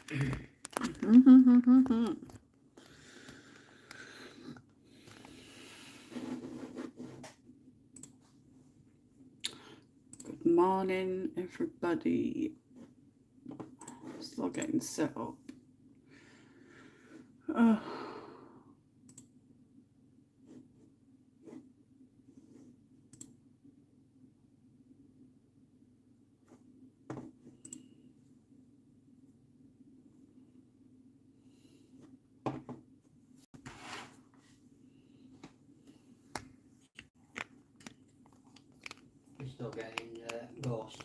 Good morning, everybody. Still getting set up. You're still getting ghost.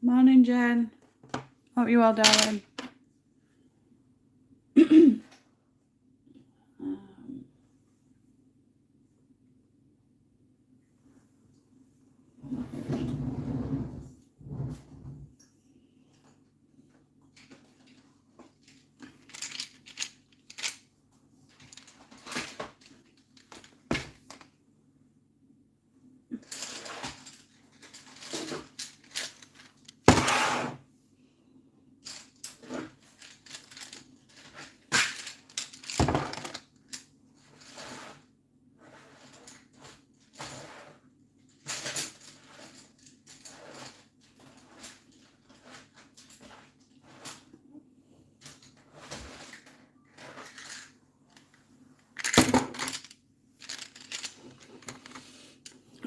Morning, Jen. Hope you well, darling.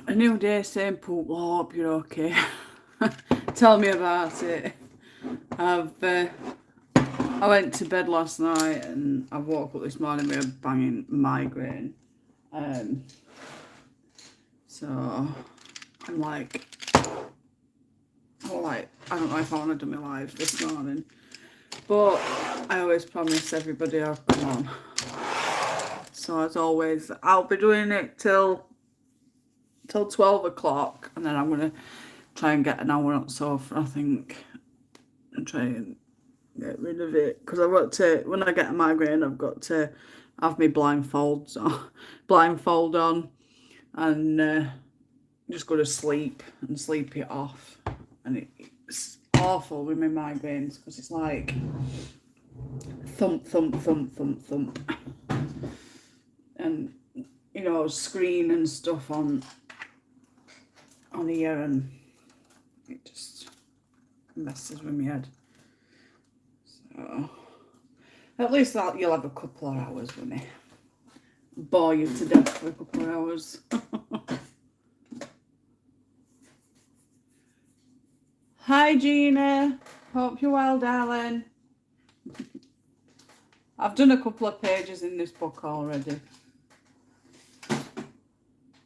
A new day, same poop. Well, I hope you're okay. Tell me about it. I went to bed last night and I woke up this morning with a banging migraine. So I'm like, I don't know if I want to do my live this morning, but I always promise everybody I'll come on. So as always, I'll be doing it till 12 o'clock, and then I'm going to try and get an hour or so, I think, and try and get rid of it. Because I've got to, when I get a migraine, I've got to have my blindfold on, and just go to sleep and sleep it off. And it's awful with my migraines, because it's like thump, thump, thump, thump, thump. And, you know, screen and stuff on here, and it just messes with my head. So at least you'll have a couple of hours with me. Bore you to death for a couple of hours. Hi, Gina. Hope you're well, darling. I've done a couple of pages in this book already.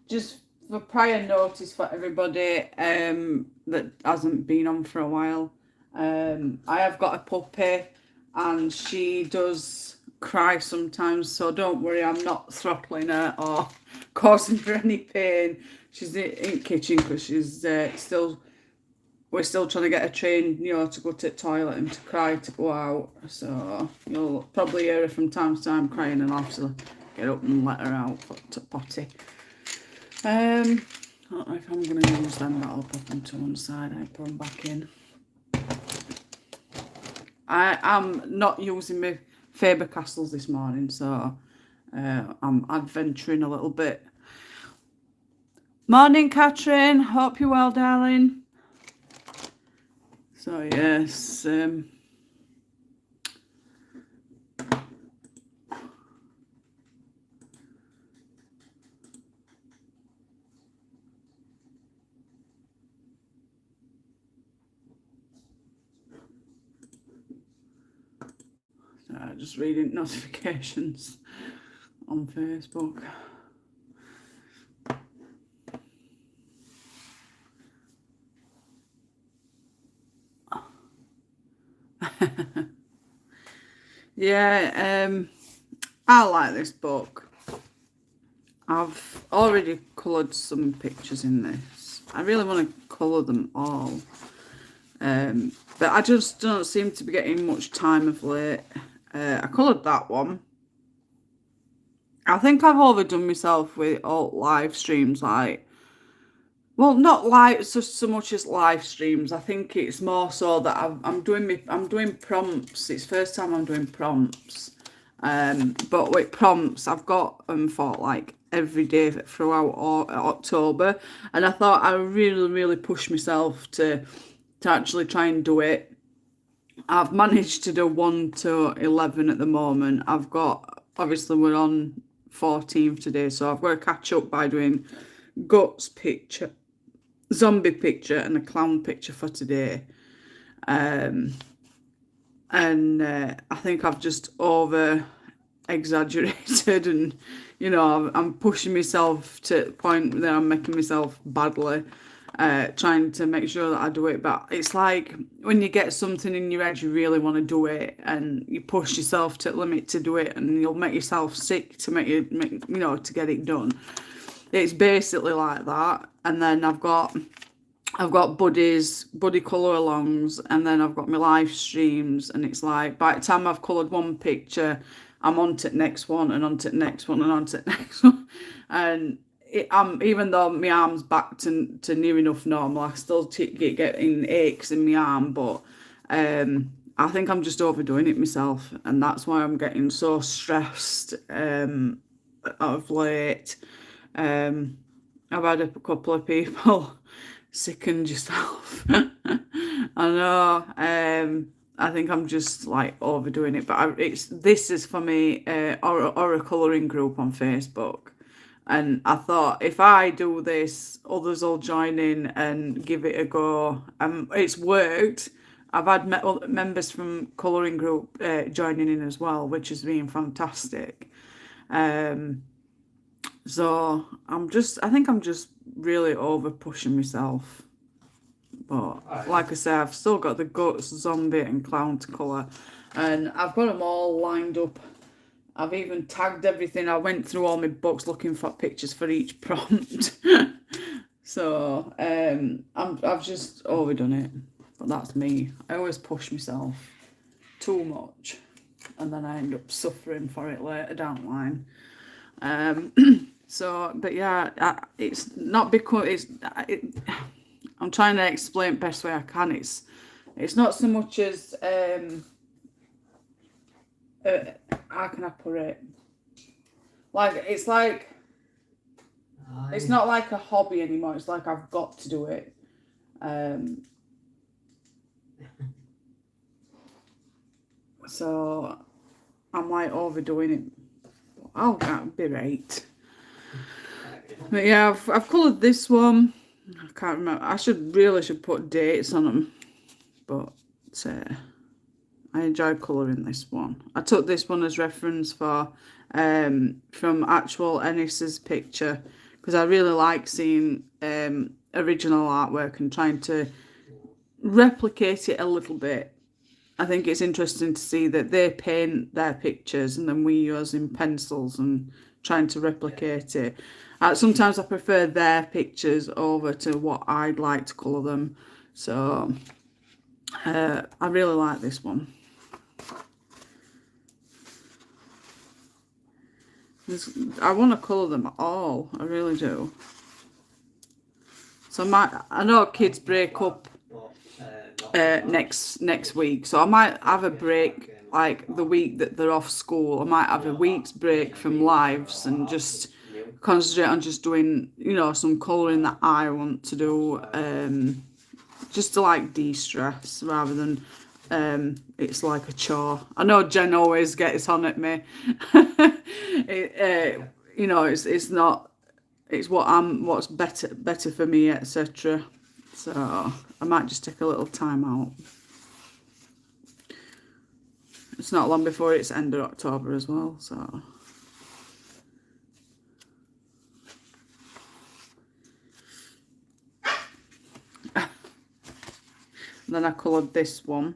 Just for prior notice for everybody that hasn't been on for a while. I have got a puppy and she does cry sometimes, so don't worry, I'm not throttling her or causing her any pain. She's in the kitchen because she's we're still trying to get her trained, you know, to go to the toilet and to cry to go out. So you'll probably hear her from time to time crying, and I'll have to get up and let her out to potty. I don't know if I'm going to use them, but I'll put them to one side and put them back in. I am not using my Faber-Castells this morning, so I'm adventuring a little bit. Morning, Catherine. Hope you're well, darling. So, yes. Just reading notifications on Facebook. Yeah, I like this book. I've already coloured some pictures in this. I really want to colour them all. But I just don't seem to be getting much time of late. I coloured that one. I think I've overdone myself with all live streams, like, well, not live so much as live streams. I think it's more so that I'm doing prompts. It's first time I'm doing prompts. But with prompts, I've got them for like every day throughout October, and I thought I really pushed myself to actually try and do it. I've managed to do 1 to 11 at the moment. I've got, obviously we're on 14th today, so I've got to catch up by doing guts picture, zombie picture, and a clown picture for today. And I think I've just over exaggerated, and you know, I'm pushing myself to the point that I'm making myself badly, trying to make sure that I do it. But it's like when you get something in your head, you really want to do it, and you push yourself to the limit to do it, and you'll make yourself sick to make to get it done. It's basically like that. And then I've got buddy colour alongs, and then I've got my live streams, and it's like by the time I've coloured one picture, I'm on to the next one, and on to the next one, and on to the next one. And I'm, even though my arm's back to near enough normal, I still keep getting aches in my arm. But I think I'm just overdoing it myself, and that's why I'm getting so stressed of late. I've had a couple of people sickened yourself. I know. I think I'm just like overdoing it, but this is for me or a colouring group on Facebook, and I thought if I do this, others will join in and give it a go. It's worked. I've had members from colouring group joining in as well, which has been fantastic. So I think I'm just really over pushing myself. But like I say, I've still got the guts, zombie, and clown to colour, and I've got them all lined up. I've even tagged everything. I went through all my books looking for pictures for each prompt. So I've just overdone it, but that's me. I always push myself too much, and then I end up suffering for it later down the line. So, but yeah, it's not because I'm trying to explain it best way I can. It's not so much as how can I put it? Like it's not like a hobby anymore. It's like I've got to do it. So I'm like overdoing it. I'll be right. But yeah, I've coloured this one. I can't remember. I should put dates on them. But I enjoyed colouring this one. I took this one as reference for from actual Ennis's picture, because I really like seeing original artwork and trying to replicate it a little bit. I think it's interesting to see that they paint their pictures and then we use in pencils and trying to replicate it. Sometimes I prefer their pictures over to what I'd like to colour them. So I really like this one. I want to colour them all. I really do. So I know kids break up next week, so I might have a break like the week that they're off school. I might have a week's break from lives and just concentrate on just doing, you know, some colouring that I want to do, just to like de-stress rather than it's like a chore. I know Jen always gets on at me. You know, it's not. It's what's better for me, etc. So I might just take a little time out. It's not long before it's end of October as well, so. Then I coloured this one.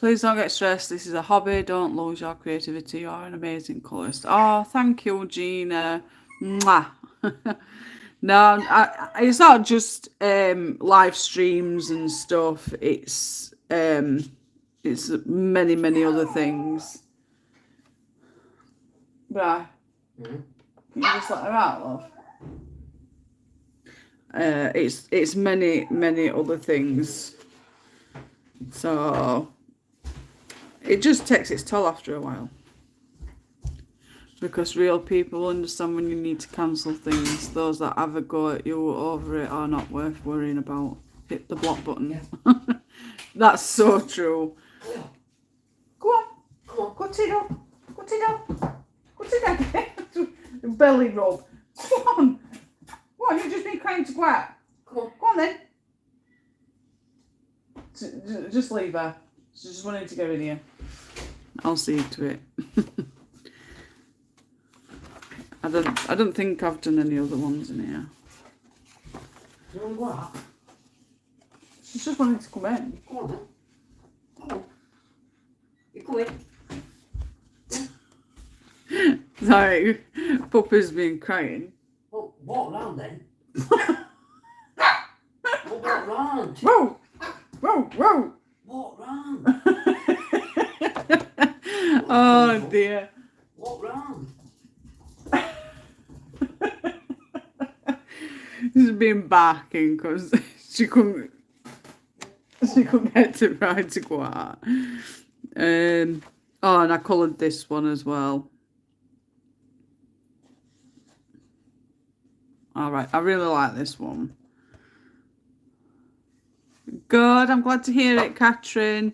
Please don't get stressed. This is a hobby. Don't lose your creativity. You're an amazing colourist. Oh, thank you, Gina. Mwah. No, it's not just live streams and stuff. It's many other things. Right. Can you just let her out, love? It's many other things. So it just takes its toll after a while. Because real people understand when you need to cancel things. Those that have a go at you over it are not worth worrying about. Hit the block button. Yeah. That's so true. Go on. Go on. Cut it up. Cut it up. Cut it up. Belly rub. Go on. Go on, you've just been crying to go out. Go on then. Just leave her. She just wanted to go in here. I'll see to it. I don't think I've done any other ones in here. You want to go out? She's just wanted to come in. Go on then. Come on. You come in. Sorry, Puppy's been crying. Well, walk round then. Walk round. Whoa! Whoa! Whoa! Walk round. Oh dear. Walk round. She's been barking because she couldn't get to ride to go out. And I coloured this one as well. Alright, I really like this one. Good, I'm glad to hear it, Catherine.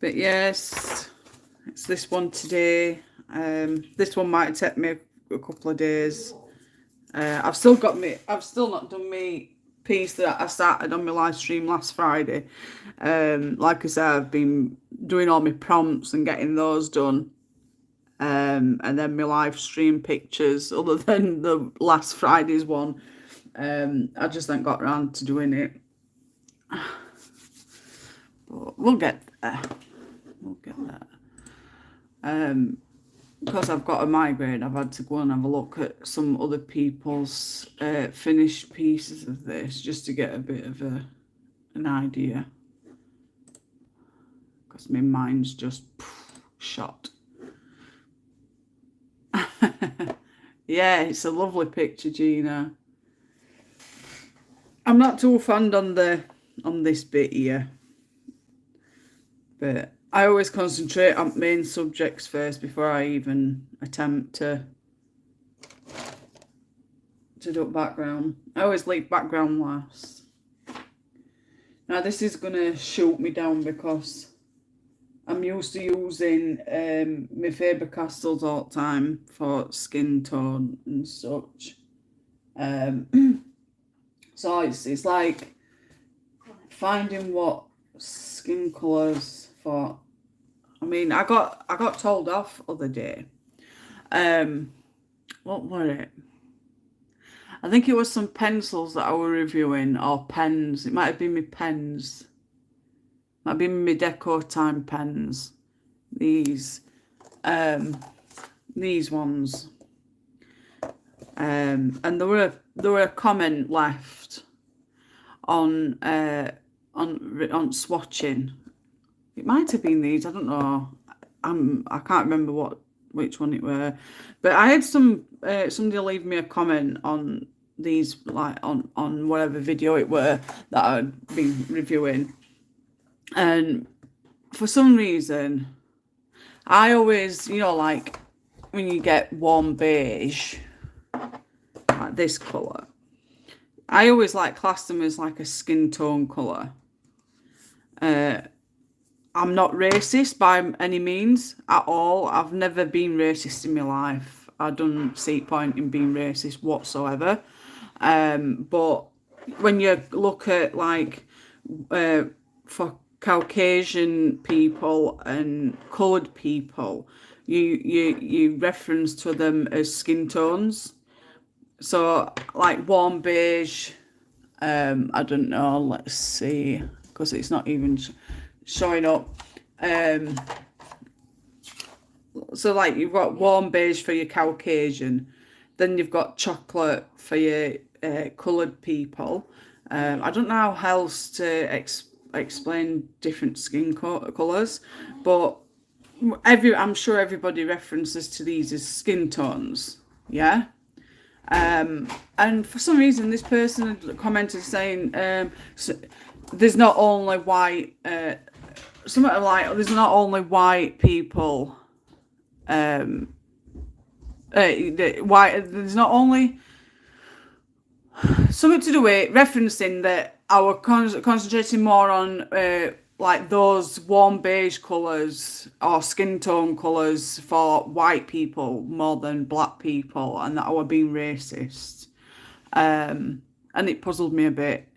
But yes, it's this one today. This one might take me a couple of days. I've still not done my piece that I started on my live stream last Friday. Like I said, I've been doing all my prompts and getting those done. And then my live stream pictures, other than the last Friday's one, I just haven't got around to doing it. But we'll get there. We'll get there. Because I've got a migraine, I've had to go and have a look at some other people's finished pieces of this just to get a bit of an idea. Because my mind's just shot. Yeah, it's a lovely picture, Gina. I'm not too fond on this bit here, but I always concentrate on main subjects first before I even attempt to do background. I always leave background last. Now this is gonna shoot me down because I'm used to using my Faber-Castells all the time for skin tone and such. So it's like finding what skin colours for. I mean, I got told off other day. What were it? I think it was some pencils that I were reviewing, or pens. It might have been my pens. Might be my Deco Time pens. These ones. And there were a comment left on swatching. It might have been these. I don't know. I can't remember which one it were. But I had somebody leave me a comment on these, like on whatever video it were that I'd been reviewing. And for some reason, I always, like when you get warm beige, like this colour, I always class them as like a skin tone colour. I'm not racist by any means at all. I've never been racist in my life. I don't see point in being racist whatsoever. But when you look at for Caucasian people and coloured people, you reference to them as skin tones. So like warm beige, I don't know, let's see, because it's not even showing up. So like you've got warm beige for your Caucasian, then you've got chocolate for your coloured people. I don't know how else to explain different skin colours, but I'm sure everybody references to these as skin tones, yeah. And for some reason, this person commented saying so there's not only white, something like there's not only white people. There's not only something to do with referencing that our concentrating more on like those warm beige colours or skin tone colours for white people more than black people, and that I were being racist. And it puzzled me a bit.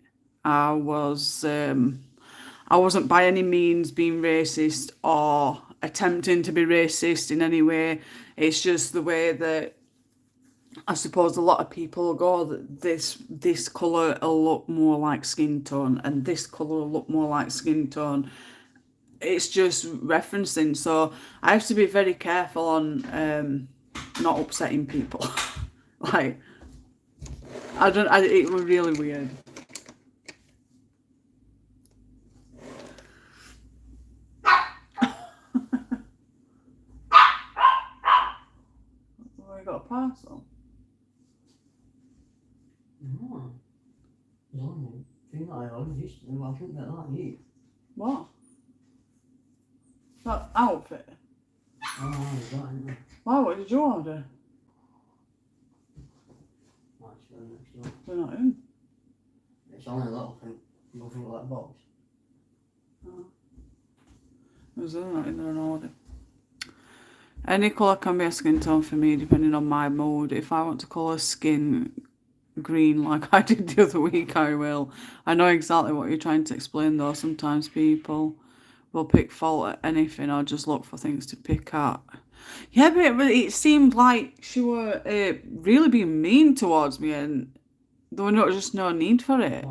I wasn't by any means being racist or attempting to be racist in any way. It's just the way that I suppose a lot of people go that this colour will look more like skin tone and this colour will look more like skin tone. It's just referencing, so I have to be very careful on not upsetting people. Like, it was really weird. Oh, I got a parcel. No. No. Thing I always I think that you. What? That outfit? Oh, right. Why? What did you order? They're not in. It's only a little thing. Nothing like that box. Oh. They're not in there an order. Any colour can be a skin tone for me depending on my mood. If I want to colour skin green like I did the other week, I will. I know exactly what you're trying to explain though. Sometimes people will pick fault at anything or just look for things to pick at. Yeah, but it seemed like she were really being mean towards me, and there was just no need for it.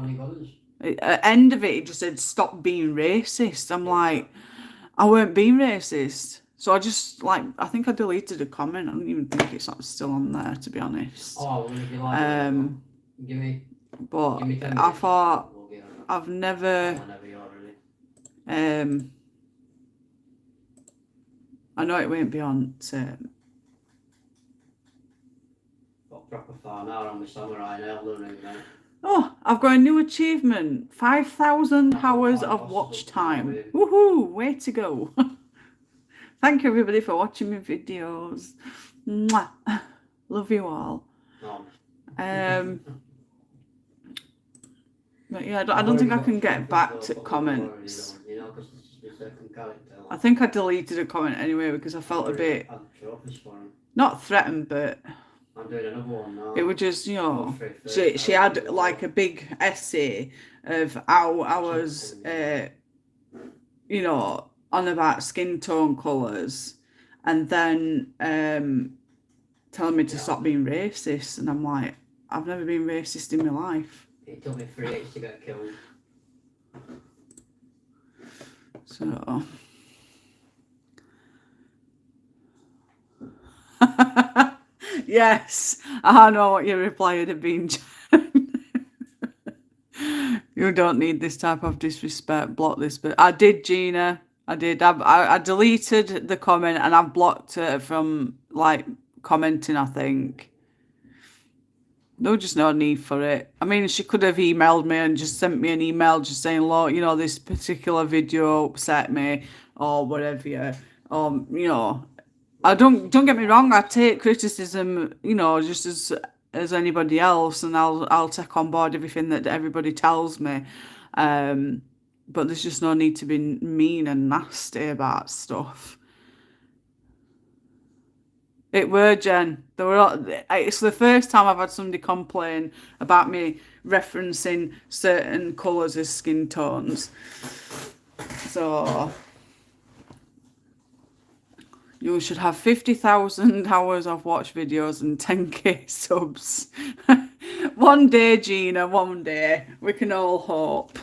At the end of it, it just said, stop being racist. I'm like, I weren't being racist. So I just, like, I think I deleted a comment. I don't even think it's still on there, to be honest. Oh, well, if you like give me but I thought, I've never, I know it won't be on got proper far now on my samurai nail learning now. Oh, I've got a new achievement. 5,000 hours of watch time. Woohoo! Way to go. Thank you everybody for watching my videos. Mwah. Love you all. But yeah, I don't think I can get back to comments. I think I deleted a comment anyway because I felt a bit not threatened, but I'm doing another one now. It was just, you know, she had like a big essay of how I was, you know, on about skin tone colours, and then telling me to stop being racist, and I'm like, I've never been racist in my life. It took me 3 days to get killed. So. Yes, I know what your reply would have been, Jen. You don't need this type of disrespect. Block this. But I did, Gina. I did. I deleted the comment and I've blocked her from, like, commenting, I think. There was just no need for it. I mean, she could have emailed me and just sent me an email just saying, look, you know, this particular video upset me or whatever, yeah. You know, I don't get me wrong, I take criticism, you know, just as anybody else, and I'll take on board everything that everybody tells me. But there's just no need to be mean and nasty about stuff. It were, Jen. It's the first time I've had somebody complain about me referencing certain colours as skin tones. So you should have 50,000 hours of watch videos and 10k subs. One day, Gina, one day. We can all hope.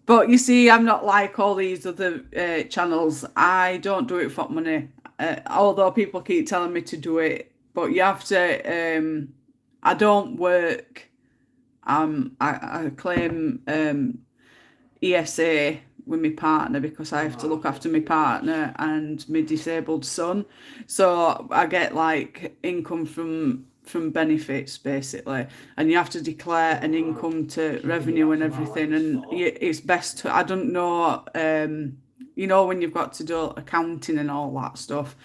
But you see, I'm not like all these other channels. I don't do it for money. Although people keep telling me to do it. But you have to... I don't work. I claim ESA with my partner because I have to look after my partner and my disabled son. So I get like income from benefits basically, and you have to declare an income to revenue and everything. And it's best to, I don't know, you know, when you've got to do accounting and all that stuff.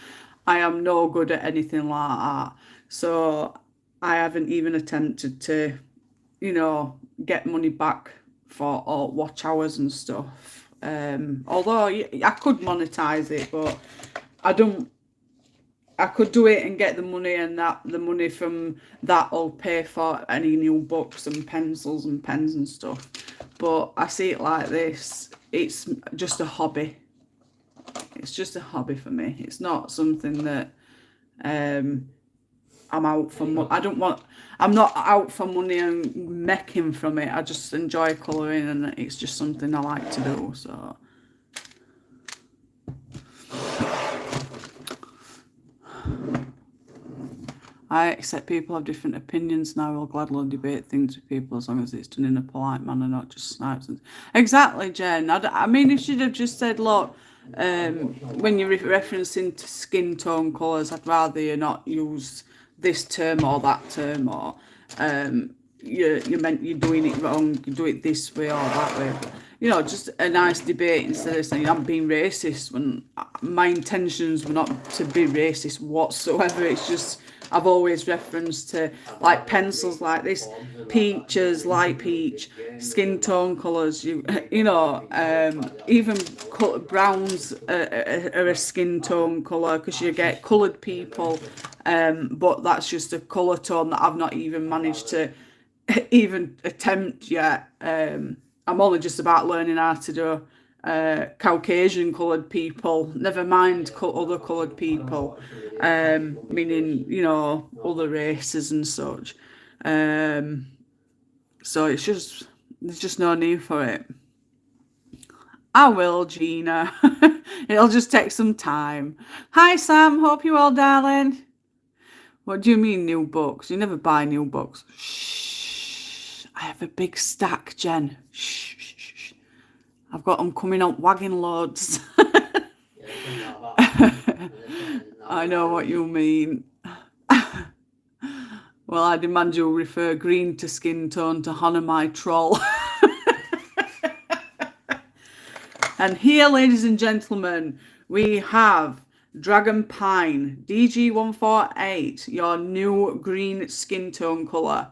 I am no good at anything like that. So I haven't even attempted to, you know, get money back for all watch hours and stuff. Although I could monetize it, but I don't. I could do it and get the money, and that the money from that will pay for any new books and pencils and pens and stuff. But I see it like this. It's just a hobby. It's just a hobby for me. It's not something that I'm out for money. I'm not out for money and making from it. I just enjoy colouring, and it's just something I like to do. So I accept people have different opinions, and I will gladly debate things with people as long as it's done in a polite manner, not just snipes. Exactly, Jen. I mean, if she'd have just said, look, when you're referencing to skin tone colours, I'd rather you not use this term or that term, or you're doing it wrong, you do it this way or that way. You know, just a nice debate instead of saying I'm being racist, when my intentions were not to be racist whatsoever. It's just I've always referenced to like pencils like this, peaches, light peach, skin tone colours. You know, even browns are a skin tone colour because you get coloured people, but that's just a colour tone that I've not even managed to even attempt yet. I'm only just about learning how to do Caucasian coloured people, never mind other coloured people, meaning, you know, other races and such. So it's just, there's just no need for it. I will, Gina. It'll just take some time. Hi, Sam. Hope you're well, darling. What do you mean, new books? You never buy new books. Shh. I have a big stack, Jen. Shh. I've got them coming up wagging loads. I know what you mean. Well, I demand you'll refer green to skin tone to honour my troll. And here, ladies and gentlemen, we have Dragon Pine DG148, your new green skin tone colour.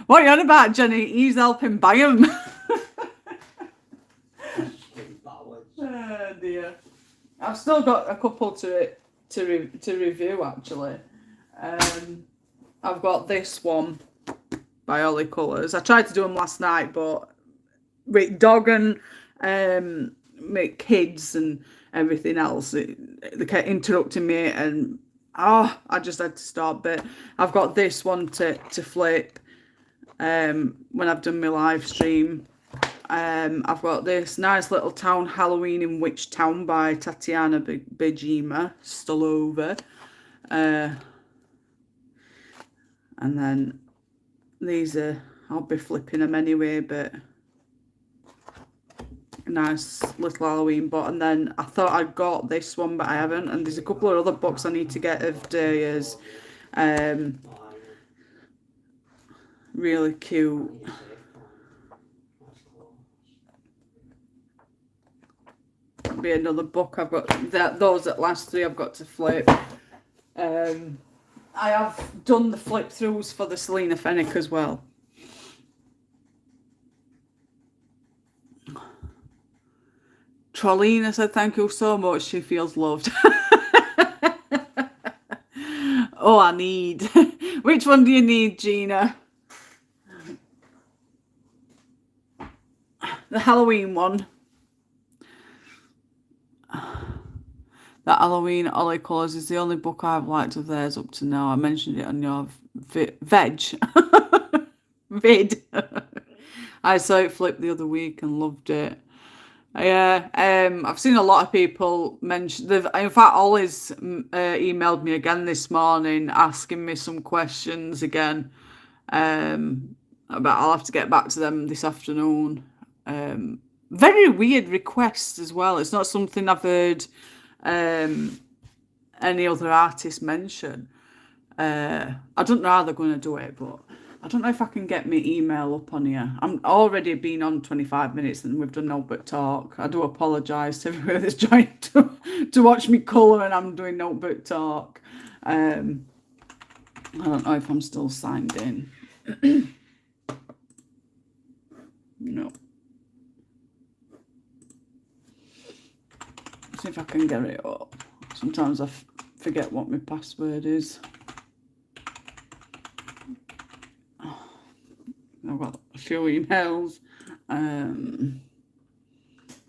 What are you on about, Jenny? He's helping buy them. Oh dear. I've still got a couple to review actually. I've got this one by Ollie Colours. I tried to do them last night, but with dog and with kids and everything else, they kept interrupting me, and I just had to stop. But I've got this one to flip when I've done my live stream. I've got this nice little town Halloween in Witch Town by Tatiana Bejima Stolova. And then these are, I'll be flipping them anyway, but nice little Halloween book. And then I thought I got this one, but I haven't. And there's a couple of other books I need to get of Daya's. Really cute. That'll be another book I've got. Those at last three I've got to flip. I have done the flip throughs for the Selena Fenwick as well. Trollina said thank you so much. She feels loved. Oh, I need. Which one do you need, Gina? The Halloween one. That Halloween Ollie Colours is the only book I've liked of theirs up to now. I mentioned it on your vid. I saw it flip the other week and loved it. Yeah, I've seen a lot of people mention. In fact, Ollie's emailed me again this morning asking me some questions again. But I'll have to get back to them this afternoon. Very weird request as well. It's not something I've heard any other artist mention. I don't know how they're going to do it, but I don't know if I can get my email up on here. I'm already been on 25 minutes and we've done no but talk. I do apologise to everyone that's trying to watch me colour and I'm doing no but talk. I don't know if I'm still signed in. No. See if I can get it up. Sometimes I forget what my password is. I've got a few emails.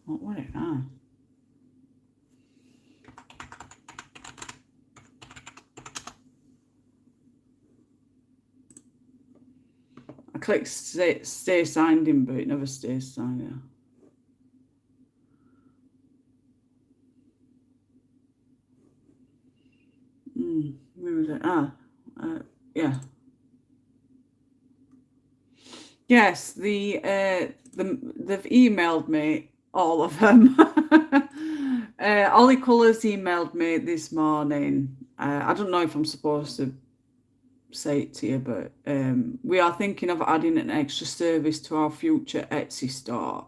What was it now? I clicked stay signed in, but it never stays signed in. Where was it? Yeah. Yes, they've emailed me, all of them. Ollie Colours emailed me this morning. I don't know if I'm supposed to say it to you, but we are thinking of adding an extra service to our future Etsy store,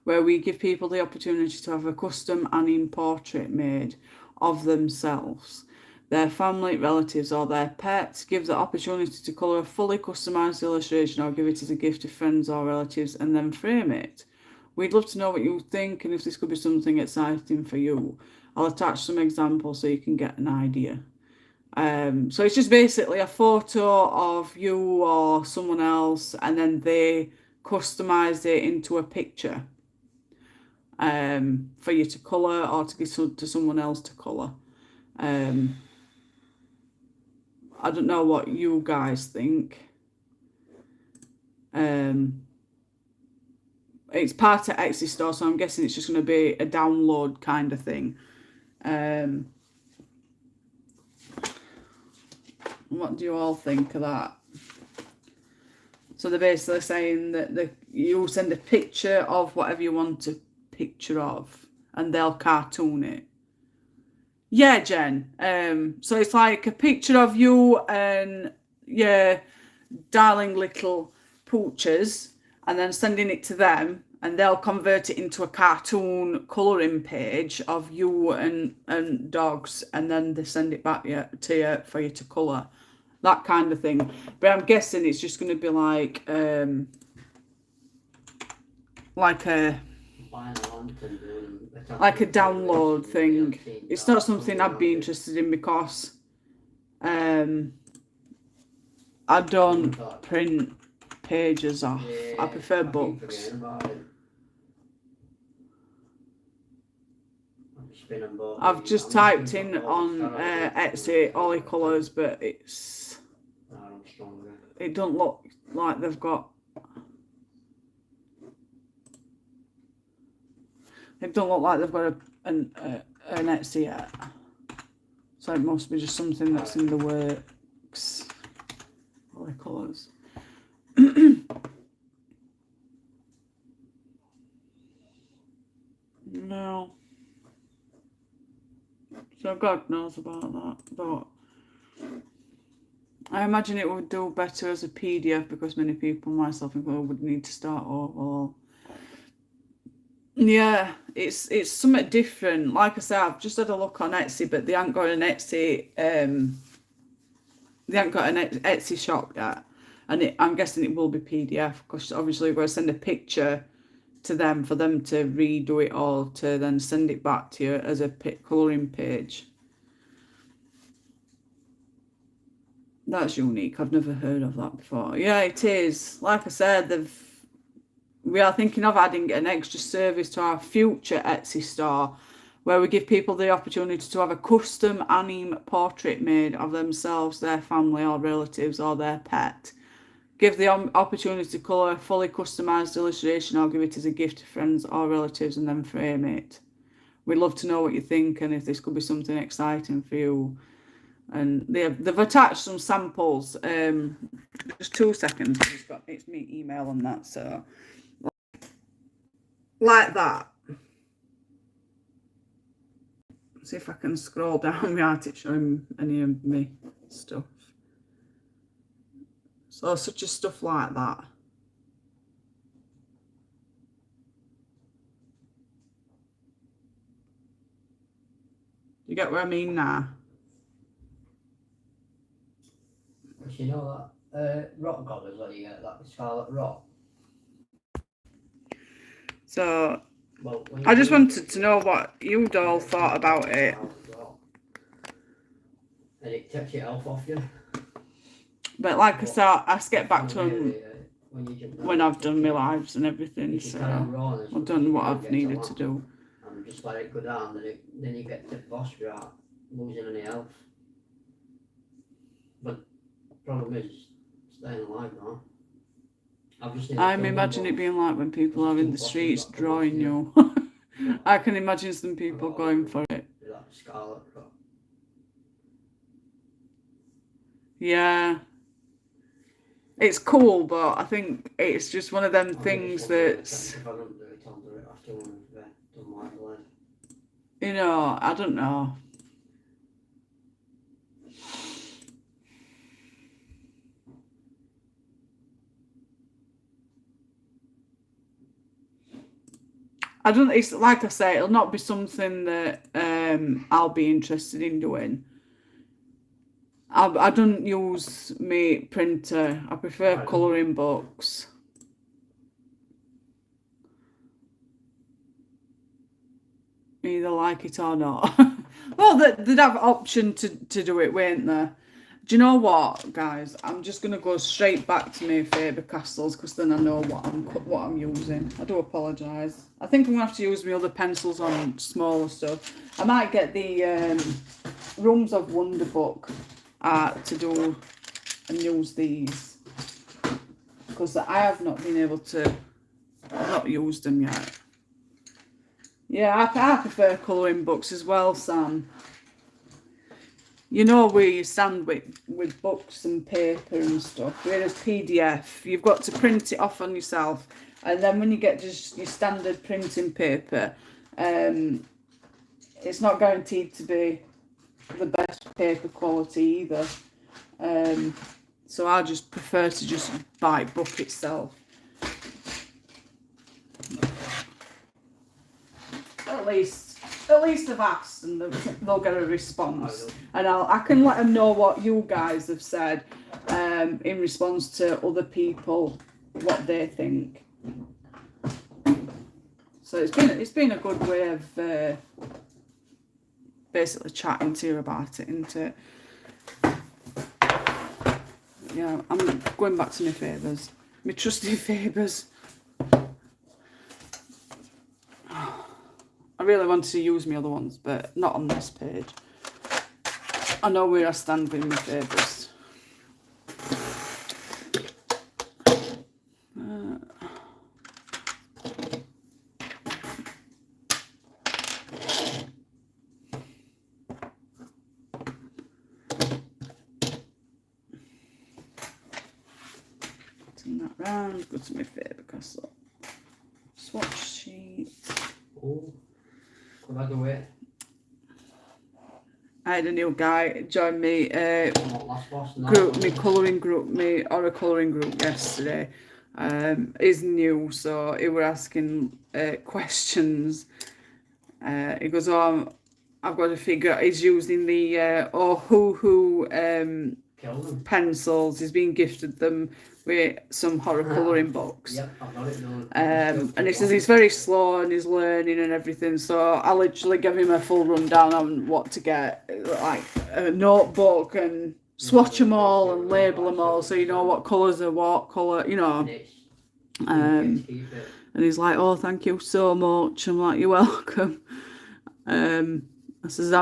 where we give people the opportunity to have a custom anime portrait made of themselves, their family, relatives, or their pets. Give the opportunity to colour a fully customised illustration or give it as a gift to friends or relatives and then frame it. We'd love to know what you think and if this could be something exciting for you. I'll attach some examples so you can get an idea. So it's just basically a photo of you or someone else and then they customise it into a picture for you to colour or to give to someone else to colour. I don't know what you guys think. It's part of Etsy store, so I'm guessing it's just going to be a download kind of thing. What do you all think of that? So they're basically saying that you send a picture of whatever you want a picture of, and they'll cartoon it. Yeah, Jen. So it's like a picture of you and your darling little pooches, and then sending it to them, and they'll convert it into a cartoon colouring page of you and dogs, and then they send it back to you for you to colour. That kind of thing. But I'm guessing it's just going to be like a download thing. It's not something I'd be interested in because I don't print pages off. I prefer books. I've just typed in on Etsy Ollie Colours, but it don't look like they've got. It don't look like they've got an Etsy yet. So it must be just something that's in the works. Ollie Colours. No. So God knows about that. But I imagine it would do better as a PDF because many people, myself included, would need to start over. Yeah, it's something different. Like I said, I've just had a look on Etsy, but they haven't got an Etsy shop yet, and I'm guessing it will be PDF because obviously we're going to send a picture to them for them to redo it all to then send it back to you as a colouring page. That's unique. I've never heard of that before. Yeah, it is. Like I said, we are thinking of adding an extra service to our future Etsy store, where we give people the opportunity to have a custom anime portrait made of themselves, their family or relatives or their pet. Give the opportunity to colour a fully customised illustration or give it as a gift to friends or relatives and then frame it. We'd love to know what you think and if this could be something exciting for you. And they've attached some samples. Just 2 seconds. It's me email on that. So like that. See if I can scroll down without it showing any of me stuff. So such as stuff like that. You get what I mean now? You know that rock goddess that you get, that scarlet rock? So Well, I just wanted to know what you all thought about it. And it takes your health off you. But like I said, I get back to them when I've done my lives and everything. So I've done what I've needed to do. And just let it go down, then you get to the boss without losing any health. But the problem is staying alive now. I'm imagining it being like when people are in the streets drawing you. I can imagine some people going for it. That scarlet rock. Yeah. It's cool, but I think it's just one of them things that's, If I don't do it, I'll do it after one of the done my blood. you know, I don't know. It's like I say, it'll not be something that I'll be interested in doing. I don't use my printer. I prefer colouring books. Either like it or not. Well, they'd have option to do it, won't they? Do you know what, guys? I'm just gonna go straight back to my Faber-Castells because then I know what I'm using. I do apologise. I think I'm gonna have to use my other pencils on smaller stuff. I might get the Rooms of Wonder book to do and use these because I have not been able to. I've not used them yet. Yeah, I prefer colouring books as well, Sam. You know where you stand with books and paper and stuff, whereas PDF, you've got to print it off on yourself. And then when you get just your standard printing paper, it's not guaranteed to be the best paper quality either. So I just prefer to just buy book itself. At least they've asked and they'll get a response, and I can let them know what you guys have said in response to other people, what they think. So it's been a good way of basically chatting to you about it, isn't it? Yeah, I'm going back to my Fabers, my trusty Fabers. I really wanted to use my other ones, but not on this page. I know where I stand with my Fabers. Turn that round, go to my Faber-Castell swatch sheet. Oh. By the way, I had a new guy join me group, me colouring group, me aura colouring group yesterday. He's new, so he were asking questions. He goes, "Oh, I've got to figure out." He's using the who pencils. He's been gifted them with some horror colouring books. Yep, I've got it done. And he says he's very slow and he's learning and everything, so I literally give him a full rundown on what to get, like a notebook, and swatch them all and label them all so you know what colours are what colour, you know. And he's like, "Oh, thank you so much." I'm like, "You're welcome." I says,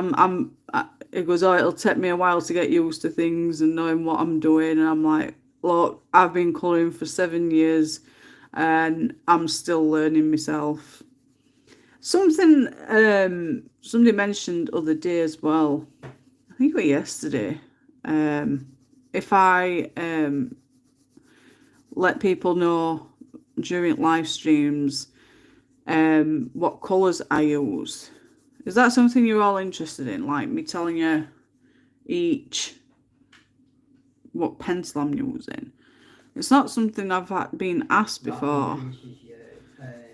it goes, oh, it'll take me a while to get used to things and knowing what I'm doing. And I'm like, look, I've been colouring for 7 years and I'm still learning myself. Something somebody mentioned other day as well, I think it was yesterday, if I let people know during live streams what colours I use. Is that something you're all interested in? Like me telling you each what pencil I'm using? It's not something I've been asked before.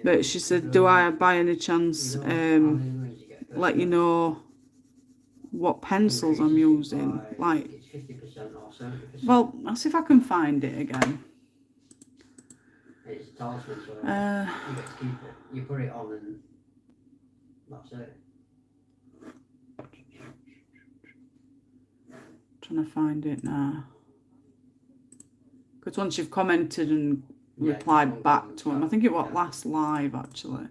But she said, do I by any chance let you know what pencils I'm using? Like, well, I'll see if I can find it again. It's a talisman, so you get to keep it. You put it on and that's it. Trying to find it now. Because once you've commented and replied back to him, I think it was last live actually.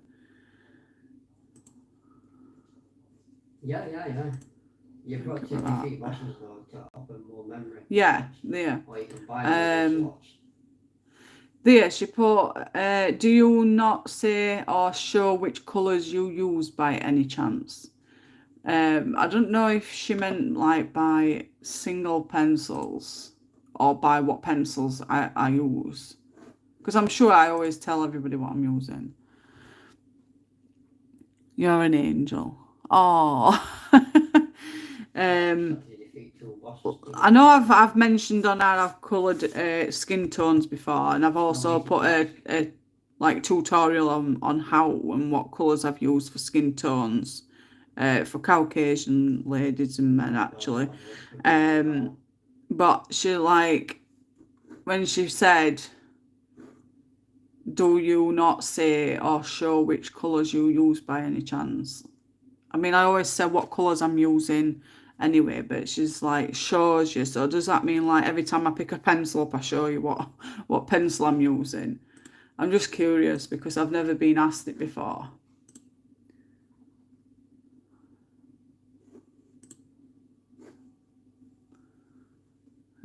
Yeah. You've got to defeat bosses though to open more memory. Yeah. Or you can buy slots. There, she put, do you not say or show which colours you use by any chance? I don't know if she meant like by single pencils or by what pencils I use. Because I'm sure I always tell everybody what I'm using. You're an angel. Oh. I know I've mentioned on how I've coloured skin tones before, and I've also put a like tutorial on how and what colours I've used for skin tones for Caucasian ladies and men actually. But she like when she said, do you not say or show which colours you use by any chance? I mean, I always say what colours I'm using anyway, but she's like, shows you. So does that mean like every time I pick a pencil up, I show you what pencil I'm using? I'm just curious because I've never been asked it before.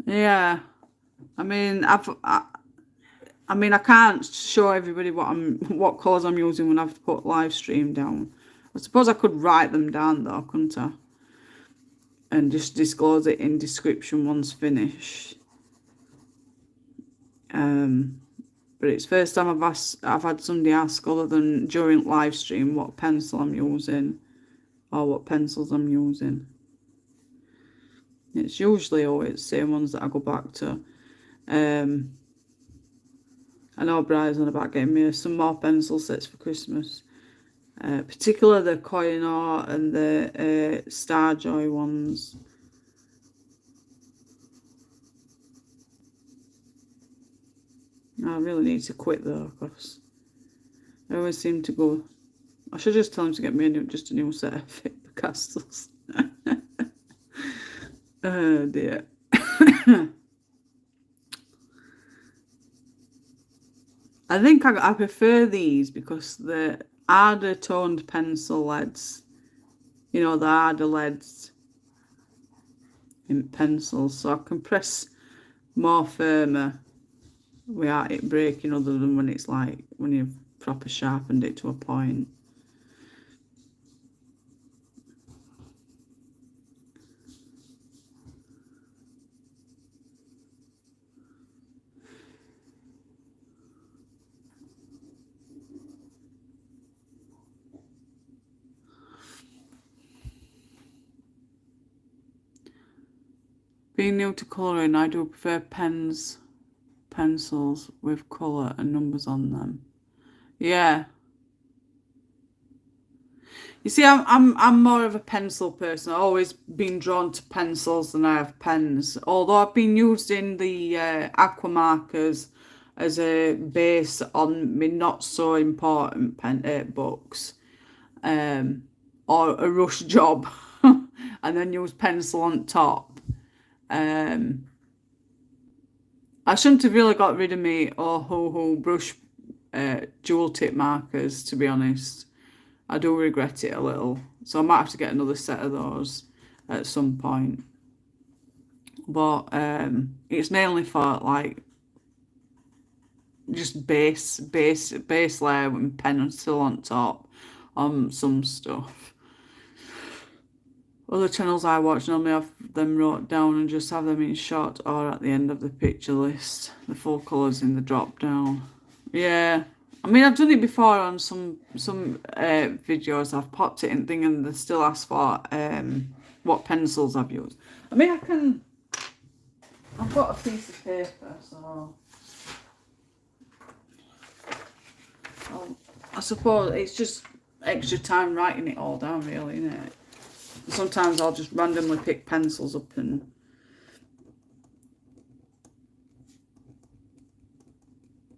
Yeah. I mean, I can't show everybody what colours I'm using when I've put live stream down. I suppose I could write them down though, couldn't I? And just disclose it in description once finished. But it's first time I've had somebody ask other than during live stream what pencil I'm using or what pencils I'm using. It's usually always the same ones that I go back to. I know Brian's on about getting me some more pencil sets for Christmas. Particularly the Koh-i-Noor and the Starjoy ones. I really need to quit though, because I always seem to go. I should just tell him to get me just a new set of paper castles. Oh dear. I think I prefer these because the harder toned pencil leads, you know, the harder leads in pencils, so I can press more firmer without it breaking, other than when it's like when you've proper sharpened it to a point. Being new to colouring, I do prefer pencils with colour and numbers on them. Yeah. You see, I'm more of a pencil person. I've always been drawn to pencils than I have pens. Although I've been using the aqua markers as a base on my not so important books, or a rush job, and then use pencil on top. I shouldn't have really got rid of me brush dual tip markers, to be honest. I do regret it a little. So I might have to get another set of those at some point. But it's mainly for like just base layer and pencil on top on some stuff. Other channels I watch normally have them wrote down and just have them in shot or at the end of the picture list. The full colours in the drop down. Yeah. I mean, I've done it before on some videos. I've popped it in thing and they still ask for what pencils I've used. I mean, I've got a piece of paper, so I suppose it's just extra time writing it all down, really, isn't it? Sometimes I'll just randomly pick pencils up and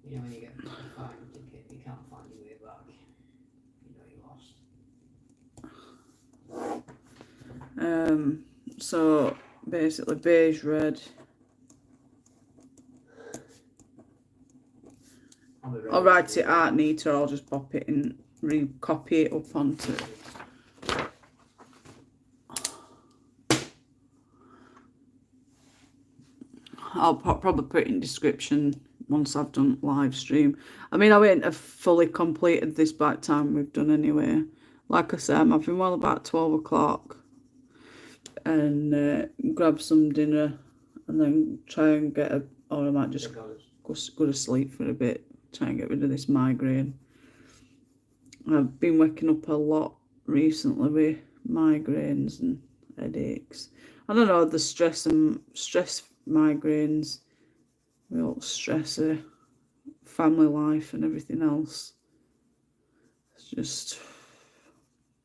you know when you get a fine ticket, you can't find your way back. You know you lost. So basically beige, red. I'll write it out neat, or I'll just pop it and re-copy it up onto it. I'll probably put it in description once I've done live stream. I mean, I won't have fully completed this by the time we've done anyway. Like I said, I'm having well about 12 o'clock and grab some dinner and then try and get or I might just go to sleep for a bit, try and get rid of this migraine. I've been waking up a lot recently with migraines and headaches. I don't know, the stress migraines, real stressor, family life and everything else. It's just...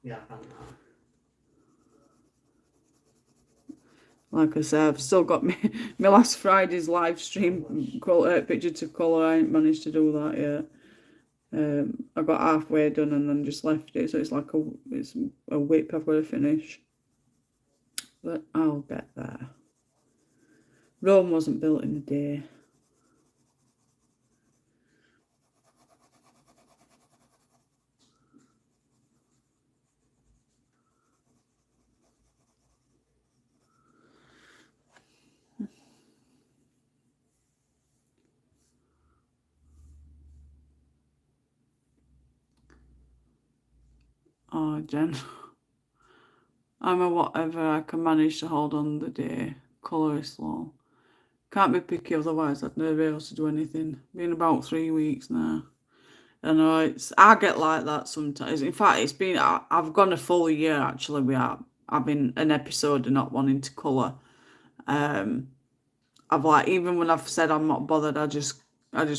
Yeah, I don't know. Like I said, I've still got my last Friday's live stream picture to colour. I ain't managed to do that yet. I got halfway done and then just left it, so it's like it's a whip I've got to finish. But I'll get there. Rome wasn't built in a day. Oh, Jen. I'm a whatever, I can manage to hold on the day. Colour is slow. Can't be picky, otherwise I'd never be able to do anything. Been about 3 weeks now. I know I get like that sometimes. In fact, I've gone a full year actually without having an episode and not wanting to colour. I've like, even when I've said I'm not bothered, I just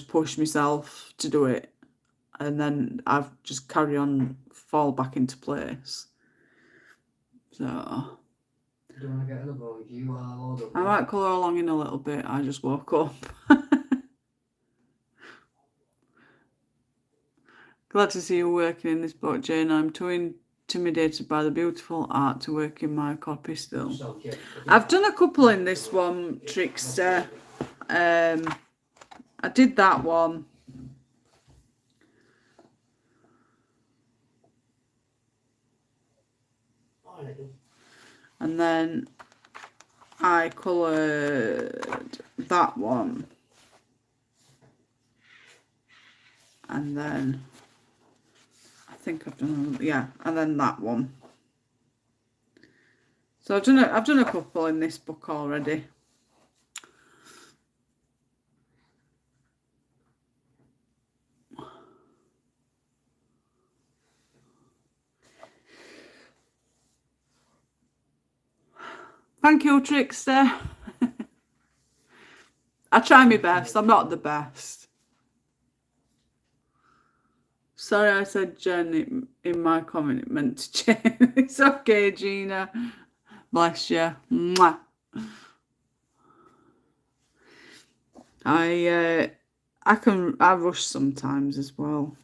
push myself to do it, and then I've just carry on, fall back into place. So Do you want to get another one? You are load up. I might colour along in a little bit. I just woke up. Glad to see you working in this book, Jane. I'm too intimidated by the beautiful art to work in my copy still. I've done a couple in this one, Trickster. I did that one. And then I coloured that one. And then I think I've done, yeah, and then that one. So I've done a couple in this book already. Thank you, Trickster. I try my best. I'm not the best. Sorry, I said Jen in my comment. It meant to Jen. It's okay, Gina. Bless you. Mwah. I rush sometimes as well.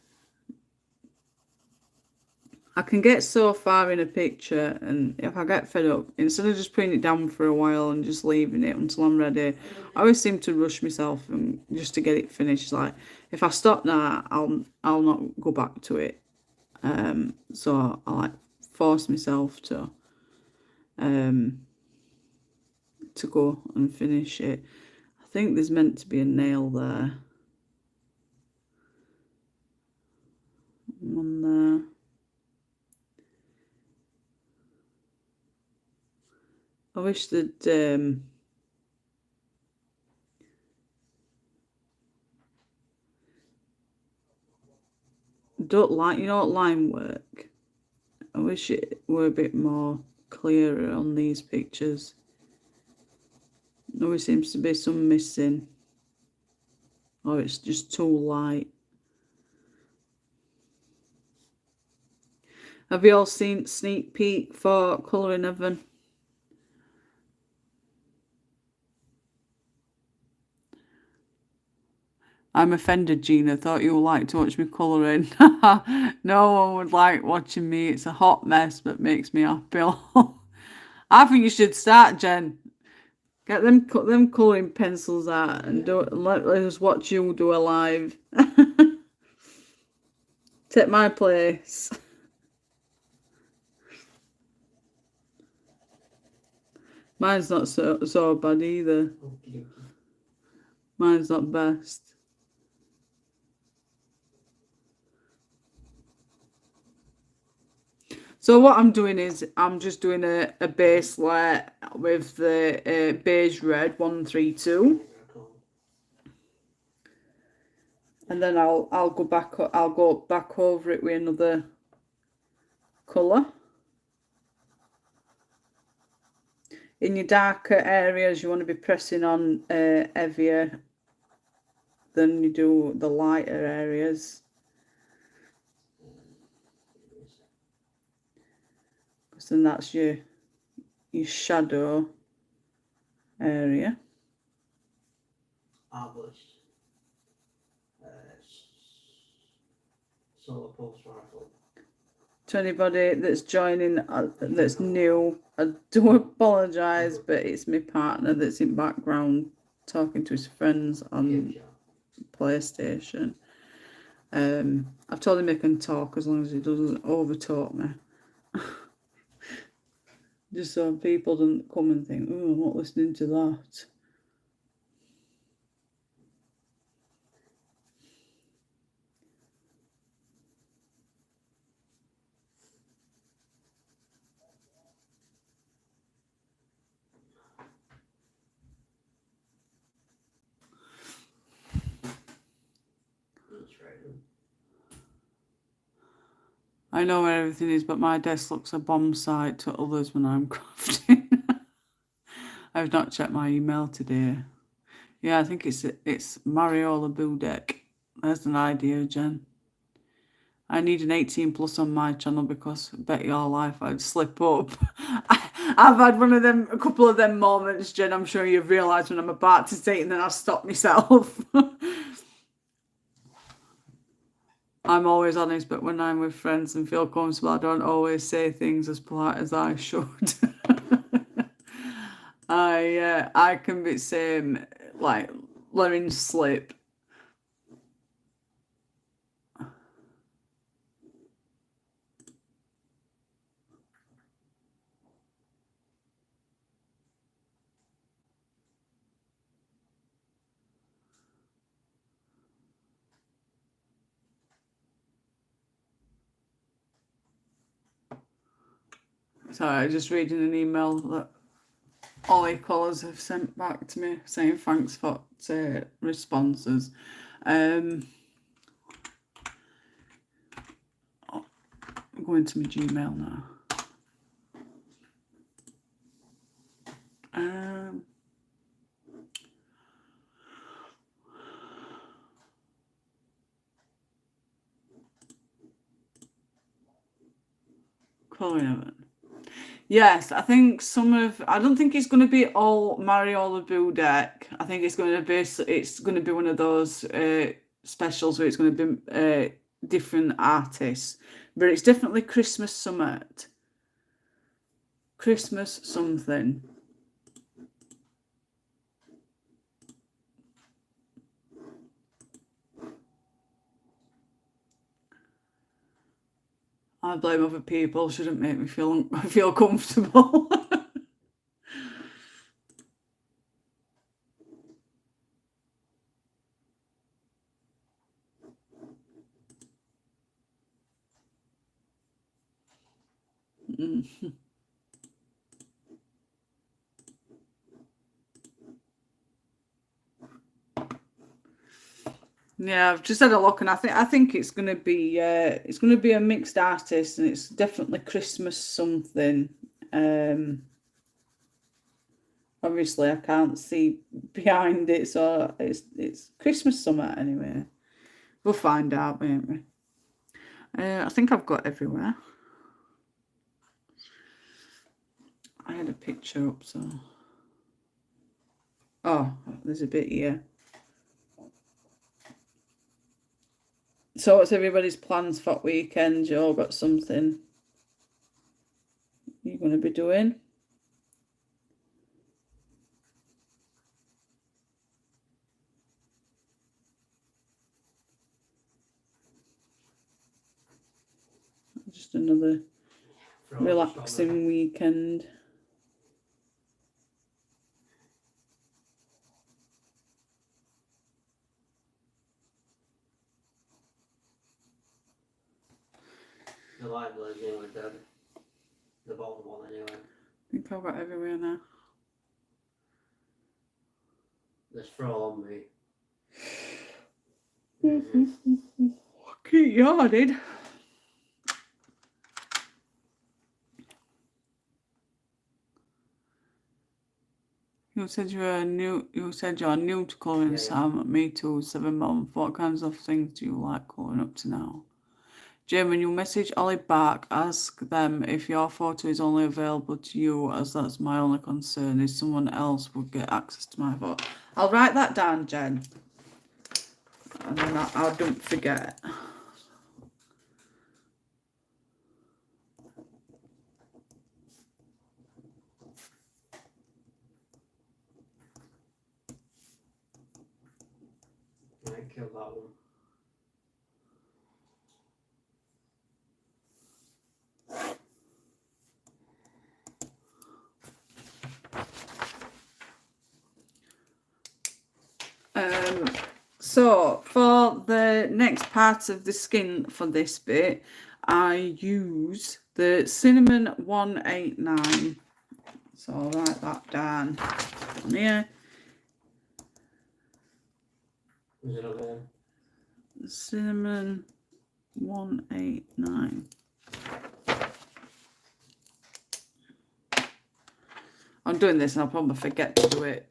I can get so far in a picture, and if I get fed up, instead of just putting it down for a while and just leaving it until I'm ready, I always seem to rush myself and just to get it finished. Like, if I stop now, I'll not go back to it. So I like force myself to go and finish it. I think there's meant to be a nail there. One there. I wish they'd don't like, you know what, line work. I wish it were a bit more clearer on these pictures. There always seems to be some missing, or it's just too light. Have you all seen sneak peek for Colouring Heaven? I'm offended, Gina. Thought you would like to watch me colouring. No one would like watching me. It's a hot mess, but makes me happy. I think you should start, Jen. Get them colouring pencils out and do it. Let us watch you do a live. Take my place. Mine's not so bad either. Mine's not best. So what I'm doing is I'm just doing a base layer with the beige red 132, and then I'll go back over it with another colour. In your darker areas, you want to be pressing on heavier than you do the lighter areas. Because then that's your shadow area. Arbalist. Solar pulse rifle. To anybody that's joining, that's new, I do apologise, but it's my partner that's in background talking to his friends on PlayStation. I've told him he can talk as long as he doesn't over-talk me. Just so people don't come and think, oh, I'm not listening to that. I know where everything is, but my desk looks a bomb site to others when I'm crafting. I've not checked my email today. Yeah, I think it's Mariola Budek. There's an idea, Jen. I need an 18 plus on my channel because I bet your life I'd slip up. I've had a couple of them moments, Jen. I'm sure you've realised when I'm about to say it and then I stop myself. I'm always honest, but when I'm with friends and feel comfortable, I don't always say things as polite as I should. I can be same, like letting slip. Sorry, just reading an email that Ollie Colours have sent back to me saying thanks for responses. I'm going to my Gmail now. Colouring Heaven. Yes, I think I don't think it's going to be all Mariola Budek. I think it's going to be one of those specials where it's going to be different artists. But it's definitely Christmas Summit. Christmas something. I blame other people. Shouldn't make me feel comfortable. Yeah, I've just had a look, and I think it's gonna be a mixed artist, and it's definitely Christmas something. Obviously I can't see behind it, so it's Christmas summer anyway. We'll find out, won't we? I think I've got everywhere. I had a picture up, so. Oh, there's a bit here. So what's everybody's plans for weekend? You all got something you're going to be doing? Just another relaxing weekend. The light blur's nearly dead. The bottom one anyway. I think I've got everywhere now. There's throw on me. Keep yarded. You said you're new to colouring, Sam. Me too, 7 months. What kinds of things do you like colouring up to now? Jim, when you message Ollie back, ask them if your photo is only available to you, as that's my only concern, is someone else would get access to my photo. I'll write that down, Jen. And then I don't forget. I killed that one. So for the next part of the skin for this bit, I use the Cinnamon 189. So I'll write that down on here. There's another one. Cinnamon 189. I'm doing this and I'll probably forget to do it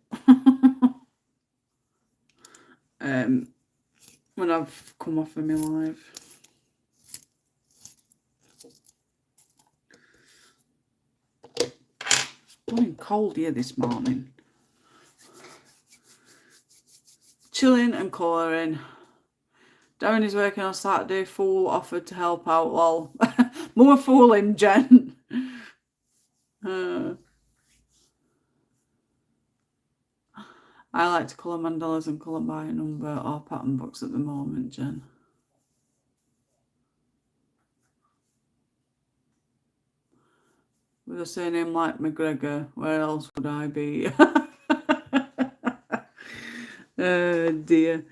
when I've come off of my live. It's blooming cold here this morning. Chilling and colouring. Darren is working on Saturday. Fool offered to help out. Lol. More fooling, Jen. I like to colour mandalas and colour by a number or pattern books at the moment, Jen. With a surname like McGregor, where else would I be? Oh dear.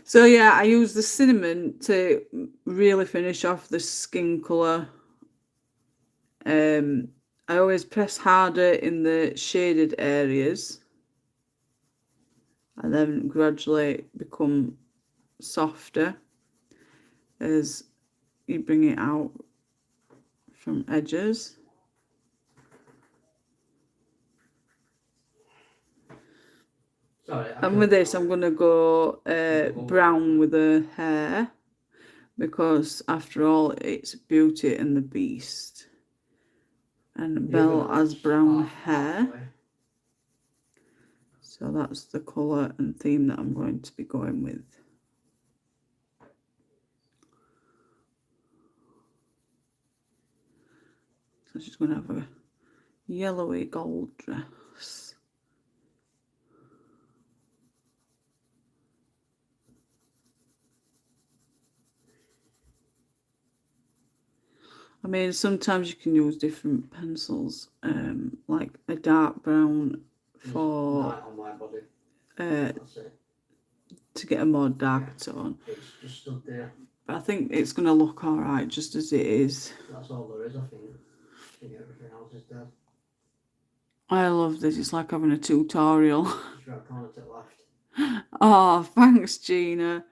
So yeah, I use the cinnamon to really finish off the skin colour. I always press harder in the shaded areas and then gradually become softer as you bring it out from edges. And with this, I'm going to go brown with the hair, because after all, it's Beauty and the Beast. And Belle has brown hair. So that's the colour and theme that I'm going to be going with. So she's going to have a yellowy gold dress. I mean, sometimes you can use different pencils, like a dark brown for Light on my body. uh, That's it. to get a more darker tone. It's just stood there. But I think it's going to look alright just as it is. That's all there is, I think. I think everything else is dead. I love this. It's like having a tutorial. Just right corner to the left. Oh, thanks, Gina.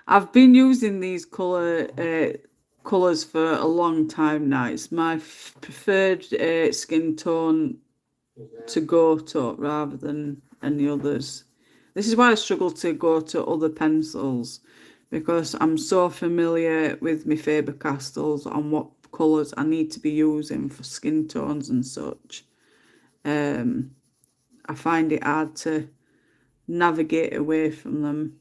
I've been using these colours for a long time now. It's my preferred skin tone to go to rather than any others. This is why I struggle to go to other pencils, because I'm so familiar with my Faber-Castells on what colours I need to be using for skin tones and such. I find it hard to navigate away from them.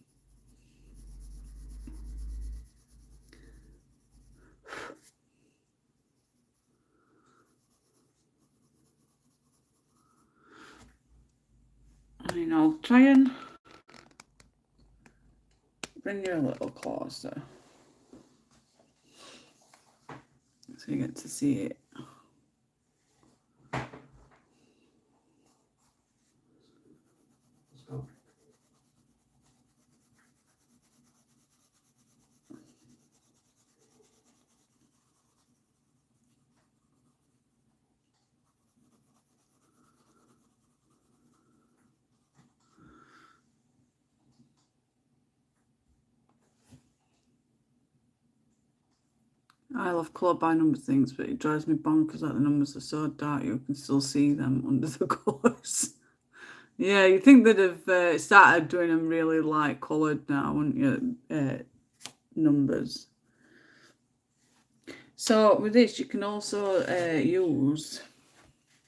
I mean, I'll try and bring you a little closer so you get to see it. Let's go. I love colour by number things, but it drives me bonkers that the numbers are so dark you can still see them under the colours. Yeah, you think they'd have started doing them really light coloured now, wouldn't you? Numbers. So with this, you can also use.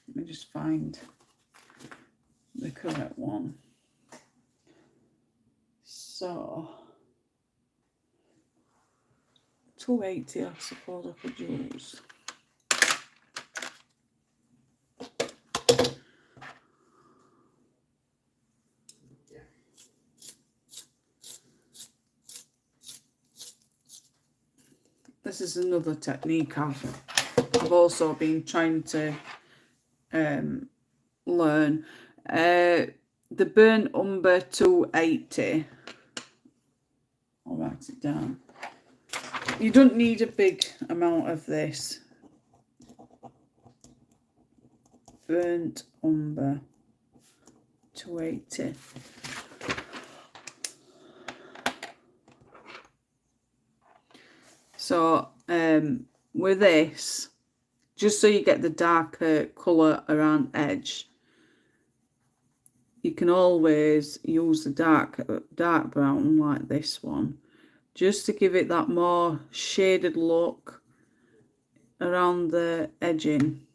Let me just find the correct one. So 280, I suppose I could use. This is another technique I've also been trying to learn. The burnt umber 280. I'll write it down. You don't need a big amount of this. Burnt umber 280. So with this, just so you get the darker colour around edge, you can always use the dark brown like this one, just to give it that more shaded look around the edging.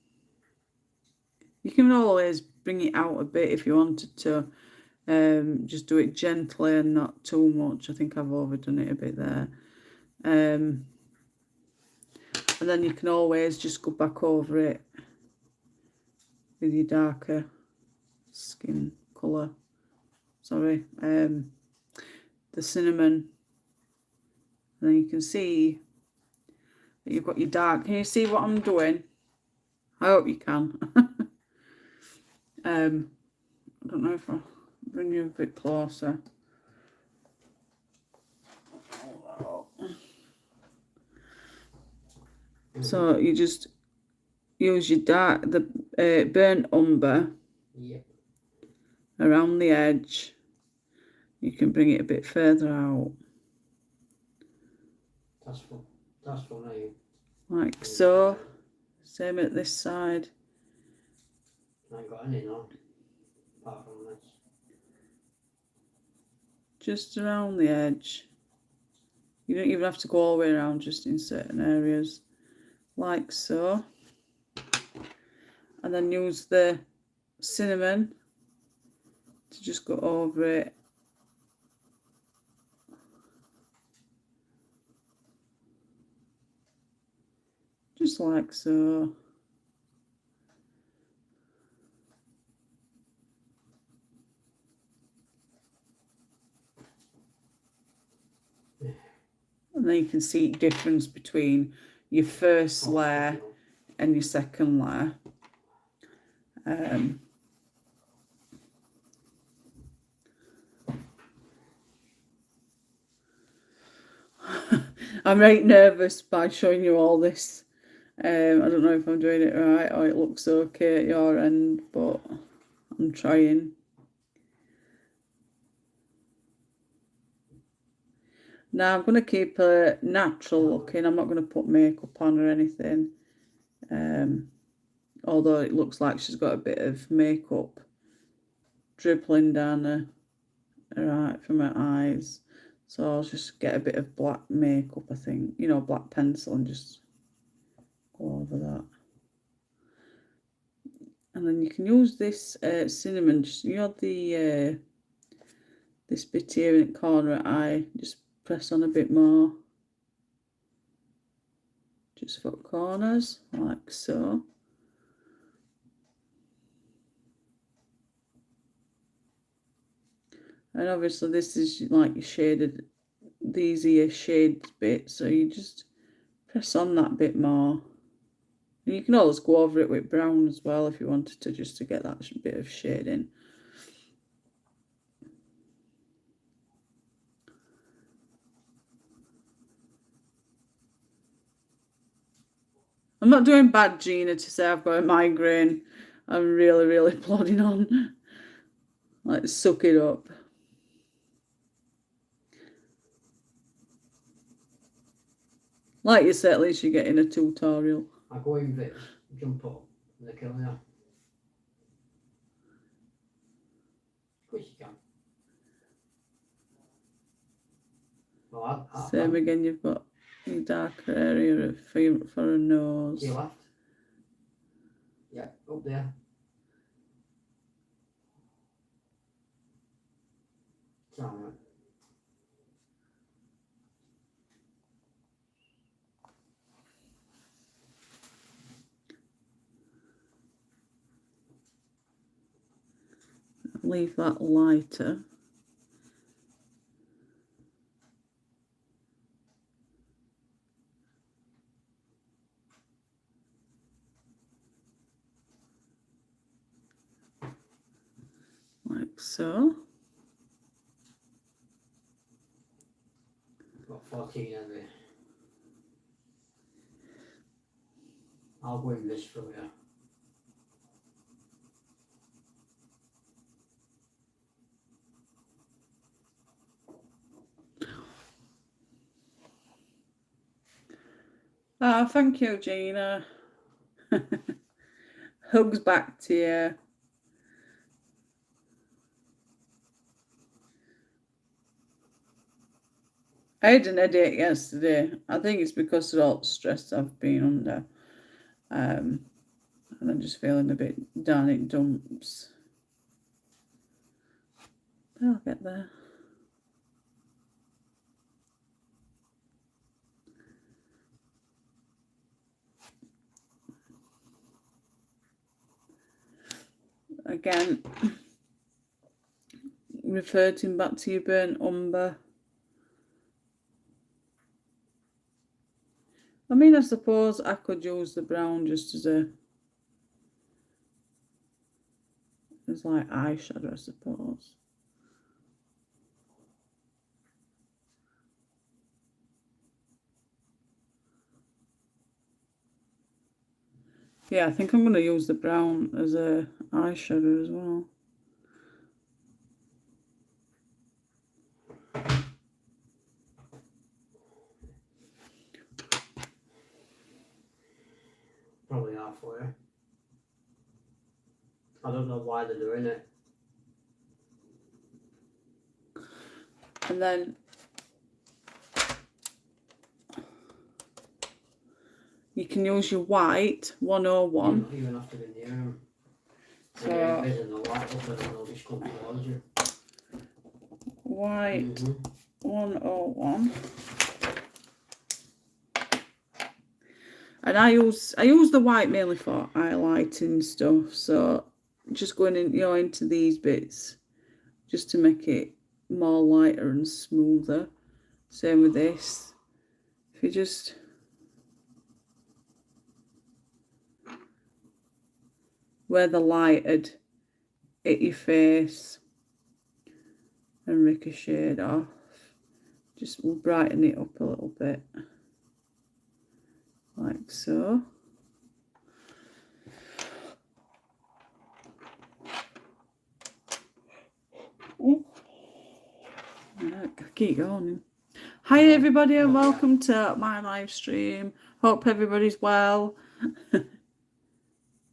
You can always bring it out a bit if you wanted to. Just do it gently and not too much. I think I've overdone it a bit there. And then you can always just go back over it with your darker skin colour. Sorry, the cinnamon. And then you can see that you've got your dark. Can you see what I'm doing? I hope you can. I don't know if I'll bring you a bit closer. So you just use your the burnt umber around the edge. You can bring it a bit further out. That's funny. Like so. Same at this side. I ain't got any now, apart from this. Just around the edge. You don't even have to go all the way around, just in certain areas. Like so. And then use the cinnamon to just go over it. Just like so. And then you can see the difference between your first layer and your second layer. I'm right nervous by showing you all this. I don't know if I'm doing it right or it looks okay at your end, but I'm trying. Now I'm going to keep it natural looking. I'm not going to put makeup on or anything. Although it looks like she's got a bit of makeup dribbling down her right from her eyes. So I'll just get a bit of black makeup, I think. You know, black pencil, and just go over that. And then you can use this cinnamon, just, you know, the this bit here in the corner eye, just press on a bit more. Just for corners, like so. And obviously this is like your shaded, these here shade bits, so you just press on that bit more. And you can always go over it with brown as well if you wanted to, just to get that bit of shading. I'm not doing bad, Gina, to say I've got a migraine. I'm really, really plodding on. Like, suck it up. Like you said, at least you're getting a tutorial. I go in bits, jump up, and they kill me off. Of course you can. Well, Same again, you've got your darker area for a nose. To your left. Yeah, up there. It's alright. Leave that lighter. Like so. Got 14 anyway. I'll go in this for you. Oh, thank you, Gina. Hugs back to you. I had an headache yesterday. I think it's because of all the stress I've been under. And I'm just feeling a bit down in dumps. But I'll get there. Again, reverting back to your burnt umber. I mean, I suppose I could use the brown just as like eyeshadow, I suppose. Yeah, I think I'm going to use the brown as a eyeshadow as well. Probably halfway. I don't know why they're doing it. And then you can use your white 101. You don't even have to be near them. So in the light up and they'll just come towards you. White 101. And I use the white mainly for highlighting stuff. So just going in, you know, into these bits just to make it more lighter and smoother. Same with this. If you just where the light had hit your face and ricocheted off. Just we'll brighten it up a little bit, like so. Keep going. Hi everybody and welcome to my live stream. Hope everybody's well.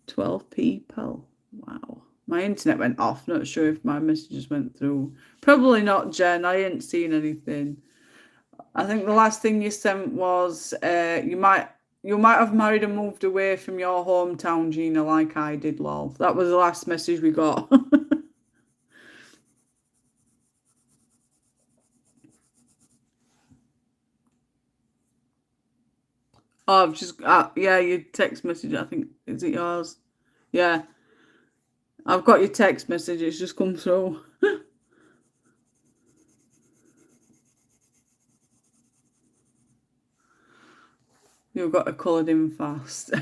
12 people. Wow. My internet went off. Not sure if my messages went through. Probably not, Jen. I ain't seen anything. I think the last thing you sent was you might have married and moved away from your hometown, Gina, like I did, lol. That was the last message we got. Oh, I've just, yeah, your text message, I think, is it yours? Yeah. I've got your text message, it's just come through. You've got to colour in fast.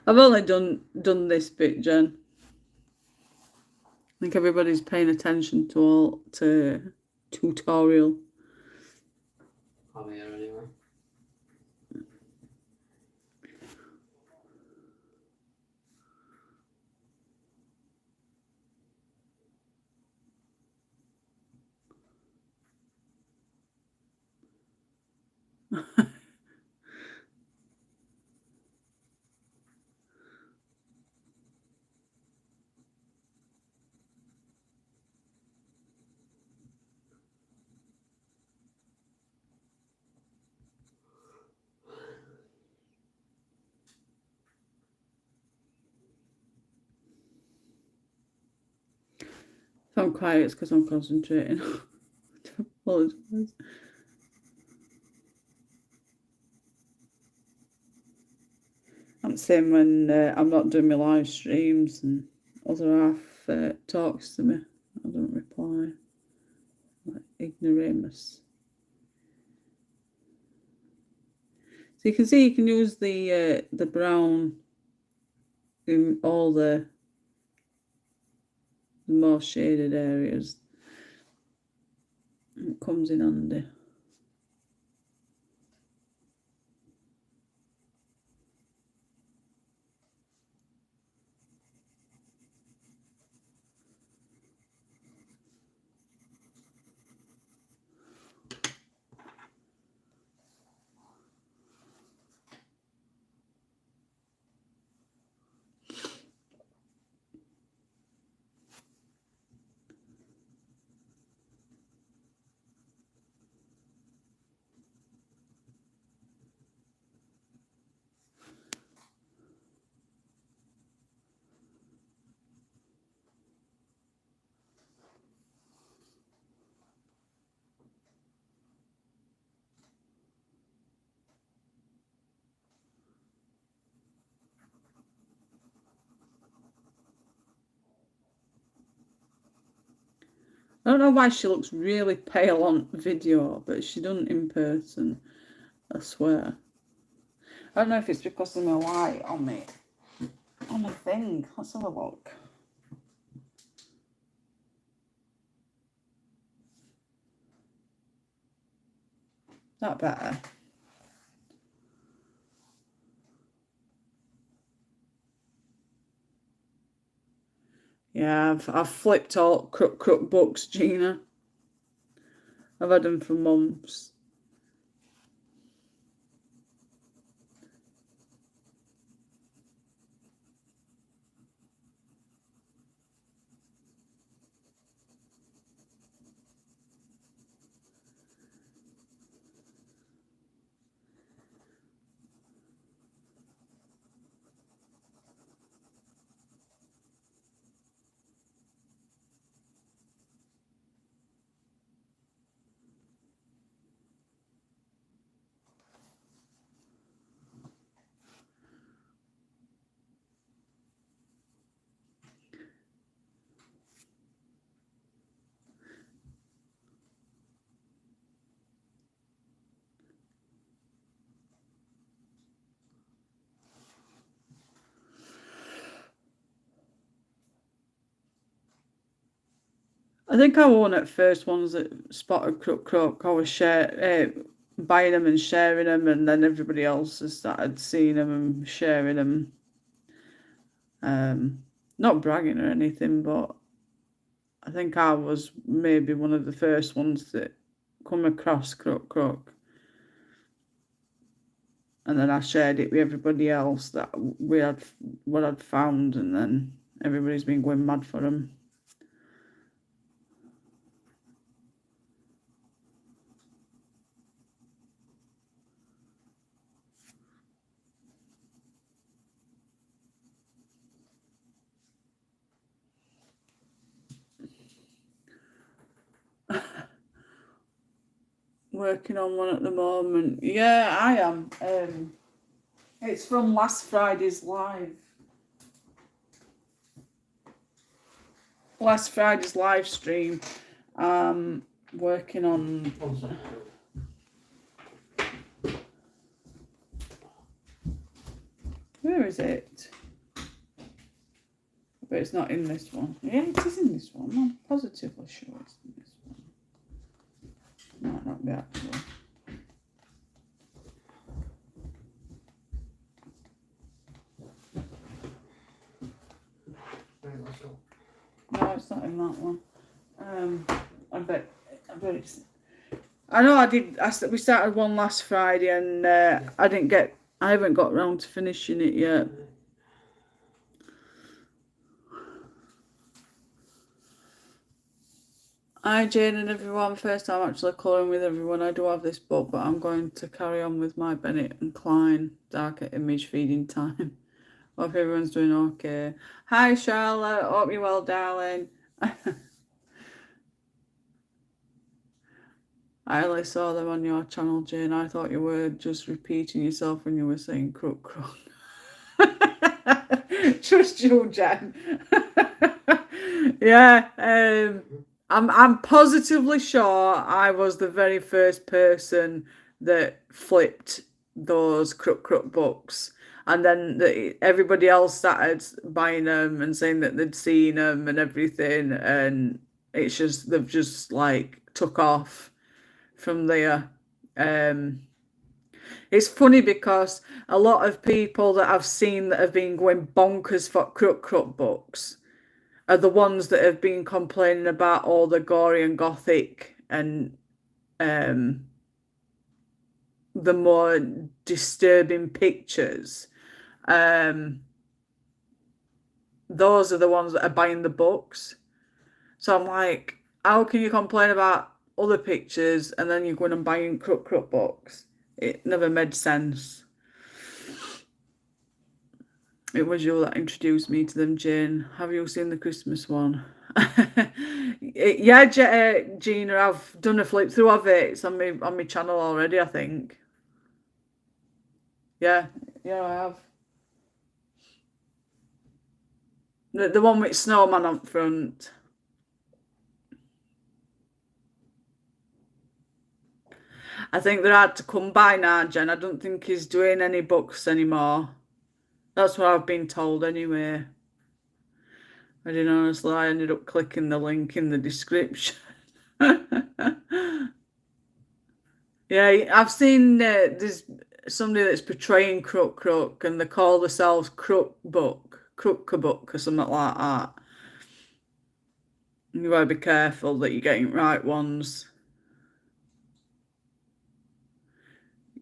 I've only done this bit, Jen. I think everybody's paying attention to tutorial. I'm here anyway. If I'm quiet, it's because I'm concentrating. I apologise. I'm the same when I'm not doing my live streams and other half talks to me. I don't reply. Like ignoramus. So you can see you can use the brown in all the more shaded areas. It comes in handy. I don't know why she looks really pale on video, but she doesn't in person, I swear. I don't know if it's because of my light on the thing. Let's have a look. That better. Yeah, I've flipped all crook books, Gina. I've had them for months. I think I won at first ones that spotted crook. I was buying them and sharing them, and then everybody else has started seeing them and sharing them. Not bragging or anything, but I think I was maybe one of the first ones that come across crook. And then I shared it with everybody else that what I'd found, and then everybody's been going mad for them. Working on one at the moment. Yeah, I am. It's from last Friday's live. Last Friday's live stream. Working on. Where is it? But it's not in this one. Yeah, it is in this one. I'm positively sure it's in this one. Might not be actually. No, it's not in that one. I bet it's. I know I did. We started one last Friday, and I haven't got round to finishing it yet. Hi Jane and everyone, first time actually colouring with everyone. I do have this book, but I'm going to carry on with my Bennett and Klein Darker Image Feeding Time. Hope everyone's doing okay. Hi Charlotte, hope you're well, darling. I only saw them on your channel, Jane. I thought you were just repeating yourself when you were saying crook. Trust you, Jen. Yeah, I'm positively sure I was the very first person that flipped those crook books, and then everybody else started buying them and saying that they'd seen them and everything, and it's just they've just like took off from there. It's funny because a lot of people that I've seen that have been going bonkers for crook books are the ones that have been complaining about all the gory and gothic and the more disturbing pictures. Those are the ones that are buying the books. So I'm like, how can you complain about other pictures and then you're going and buying crook books? It never made sense. It was you that introduced me to them, Jane. Have you seen the Christmas one? Yeah, Gina, I've done a flip through of it. It's on my channel already, I think. Yeah, I have. The one with snowman on front. I think they're hard to come by now, Jen. I don't think he's doing any books anymore. That's what I've been told anyway. I didn't honestly. I ended up clicking the link in the description. Yeah, I've seen there's somebody that's portraying crook, and they call themselves Crook Book or something like that. You gotta be careful that you're getting right ones.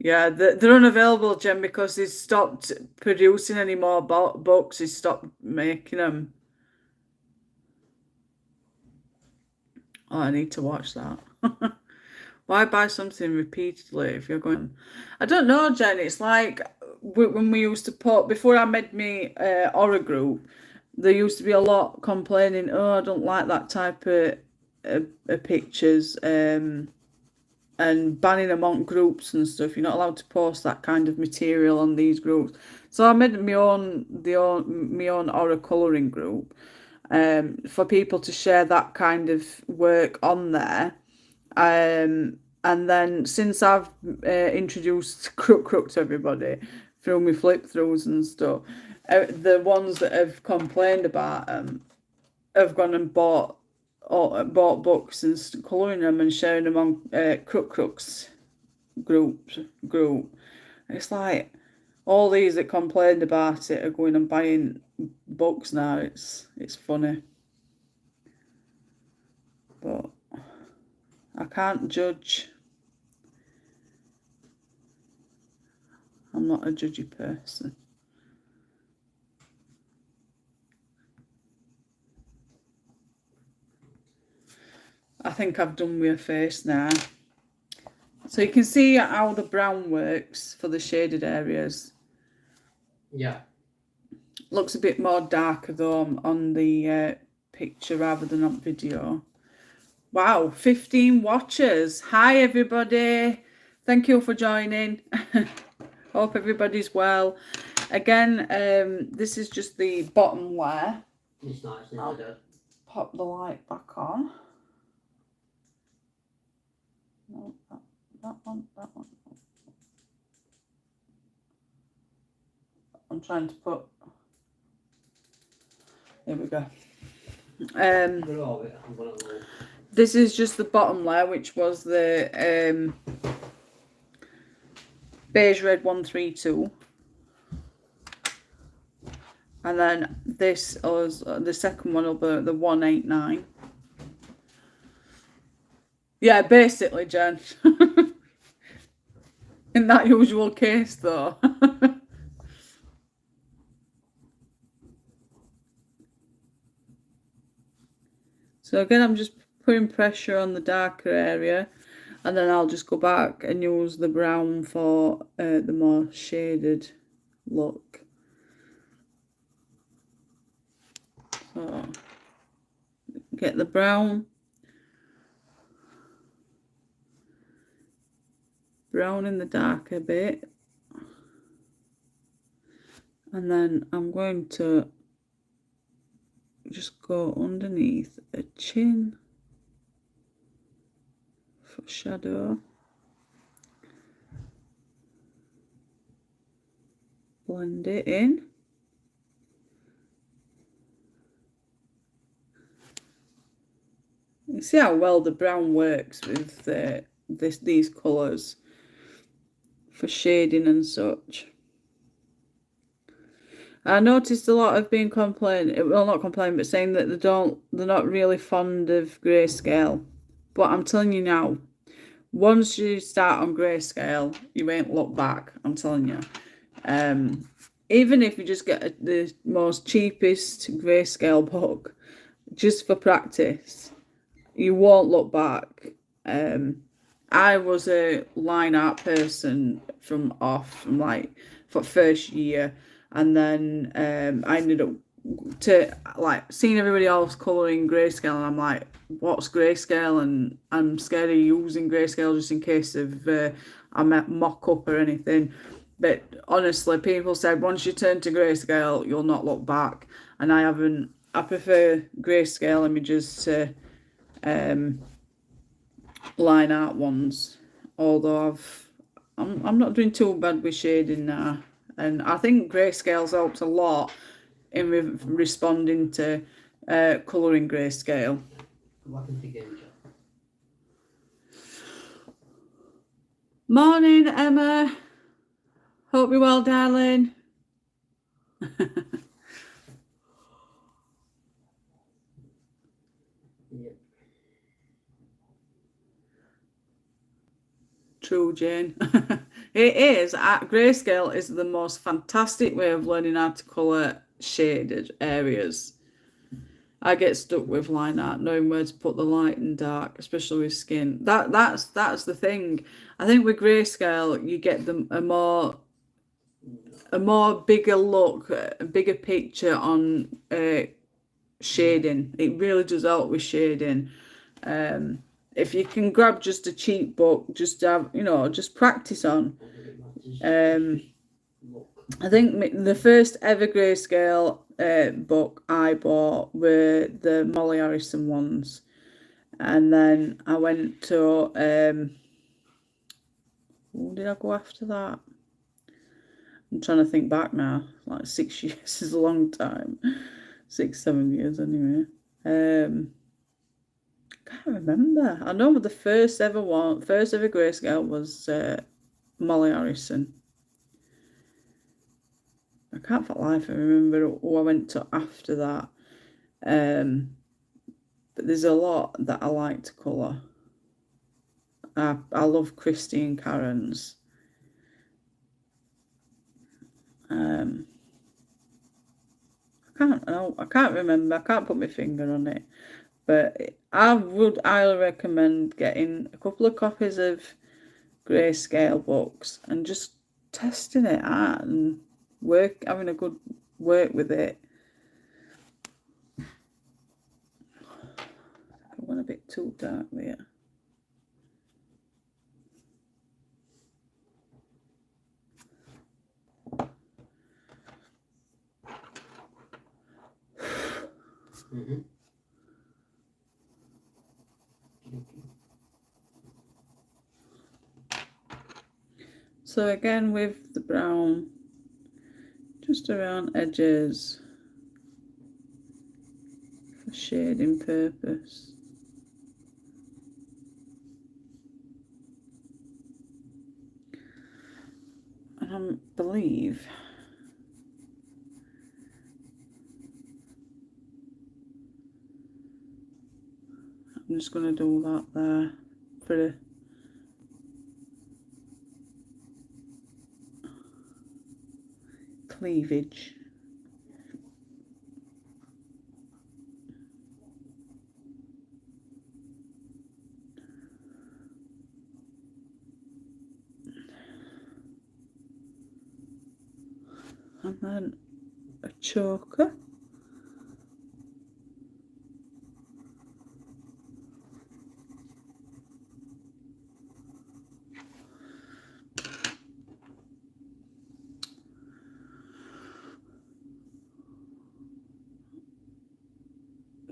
Yeah, they're unavailable, Jen, because he's stopped producing any more books. He's stopped making them. Oh, I need to watch that. Why buy something repeatedly if you're going? I don't know, Jen. It's like when we used to put, before I made me horror group, there used to be a lot complaining, oh, I don't like that type of pictures, and banning them on groups and stuff. You're not allowed to post that kind of material on these groups. So I made my own horror colouring group for people to share that kind of work on there. And then since I've introduced crook to everybody through my flip throughs and stuff, the ones that have complained about them have gone and bought bought books and colouring them and sharing them on Crooks group. It's like all these that complained about it are going and buying books now. It's funny, but I can't judge. I'm not a judgy person. I think I've done with a face now. So you can see how the brown works for the shaded areas. Yeah. Looks a bit more darker though on the picture rather than on video. Wow, 15 watchers. Hi everybody. Thank you for joining. Hope everybody's well. Again, this is just the bottom layer. It's nice, isn't it? Pop the light back on. No, that one. I'm trying to put. Here we go. This is just the bottom layer, which was the beige red 132, and then this was the second one will be the 189. Yeah, basically, Jen. In that usual case, though. So again, I'm just putting pressure on the darker area, and then I'll just go back and use the brown for the more shaded look. So get the brown in the darker bit, and then I'm going to just go underneath a chin for shadow. Blend it in. You see how well the brown works with these colours for shading and such. I noticed a lot of being complaining, well, not complaining, but saying that they're not really fond of grayscale. But I'm telling you now, once you start on grayscale, you won't look back. I'm telling you. Even if you just get the most cheapest grayscale book, just for practice, you won't look back. I was a line art person from like for first year, and then I ended up seeing everybody else colouring grayscale, and I'm like, what's grayscale? And I'm scared of using grayscale just in case of I mock up or anything. But honestly, people said once you turn to grayscale, you'll not look back. And I haven't. I prefer grayscale images to line art ones. Although I'm not doing too bad with shading now, and I think grayscale's helped a lot in responding to colouring grayscale. Morning, Emma. Hope you're well, darling. Yep. True, Jane. It is. Grayscale is the most fantastic way of learning how to colour shaded areas. I get stuck with line art, knowing where to put the light and dark, especially with skin. That's the thing. I think with grayscale, you get a more bigger look, a bigger picture on shading. It really does help with shading. If you can grab just a cheap book, just to have, just practice on. I think the first ever grayscale book I bought were the Molly Harrison ones, and then I went to who did I go after that? I'm trying to think back now. Like 6 years is a long time. 6-7 years anyway. can't remember. I know the first ever grayscale was Molly Harrison. I can't for life remember who I went to after that. But there's a lot that I like to colour. I love Christine Karen's. I can't remember. I can't put my finger on it. But I would highly recommend getting a couple of copies of grayscale books and just testing it out and having a good work with it. I went a bit too dark there. Mm-hmm. So again with the brown, just around edges for shading purpose. And I believe I'm just going to do that there for the cleavage. And then a choker.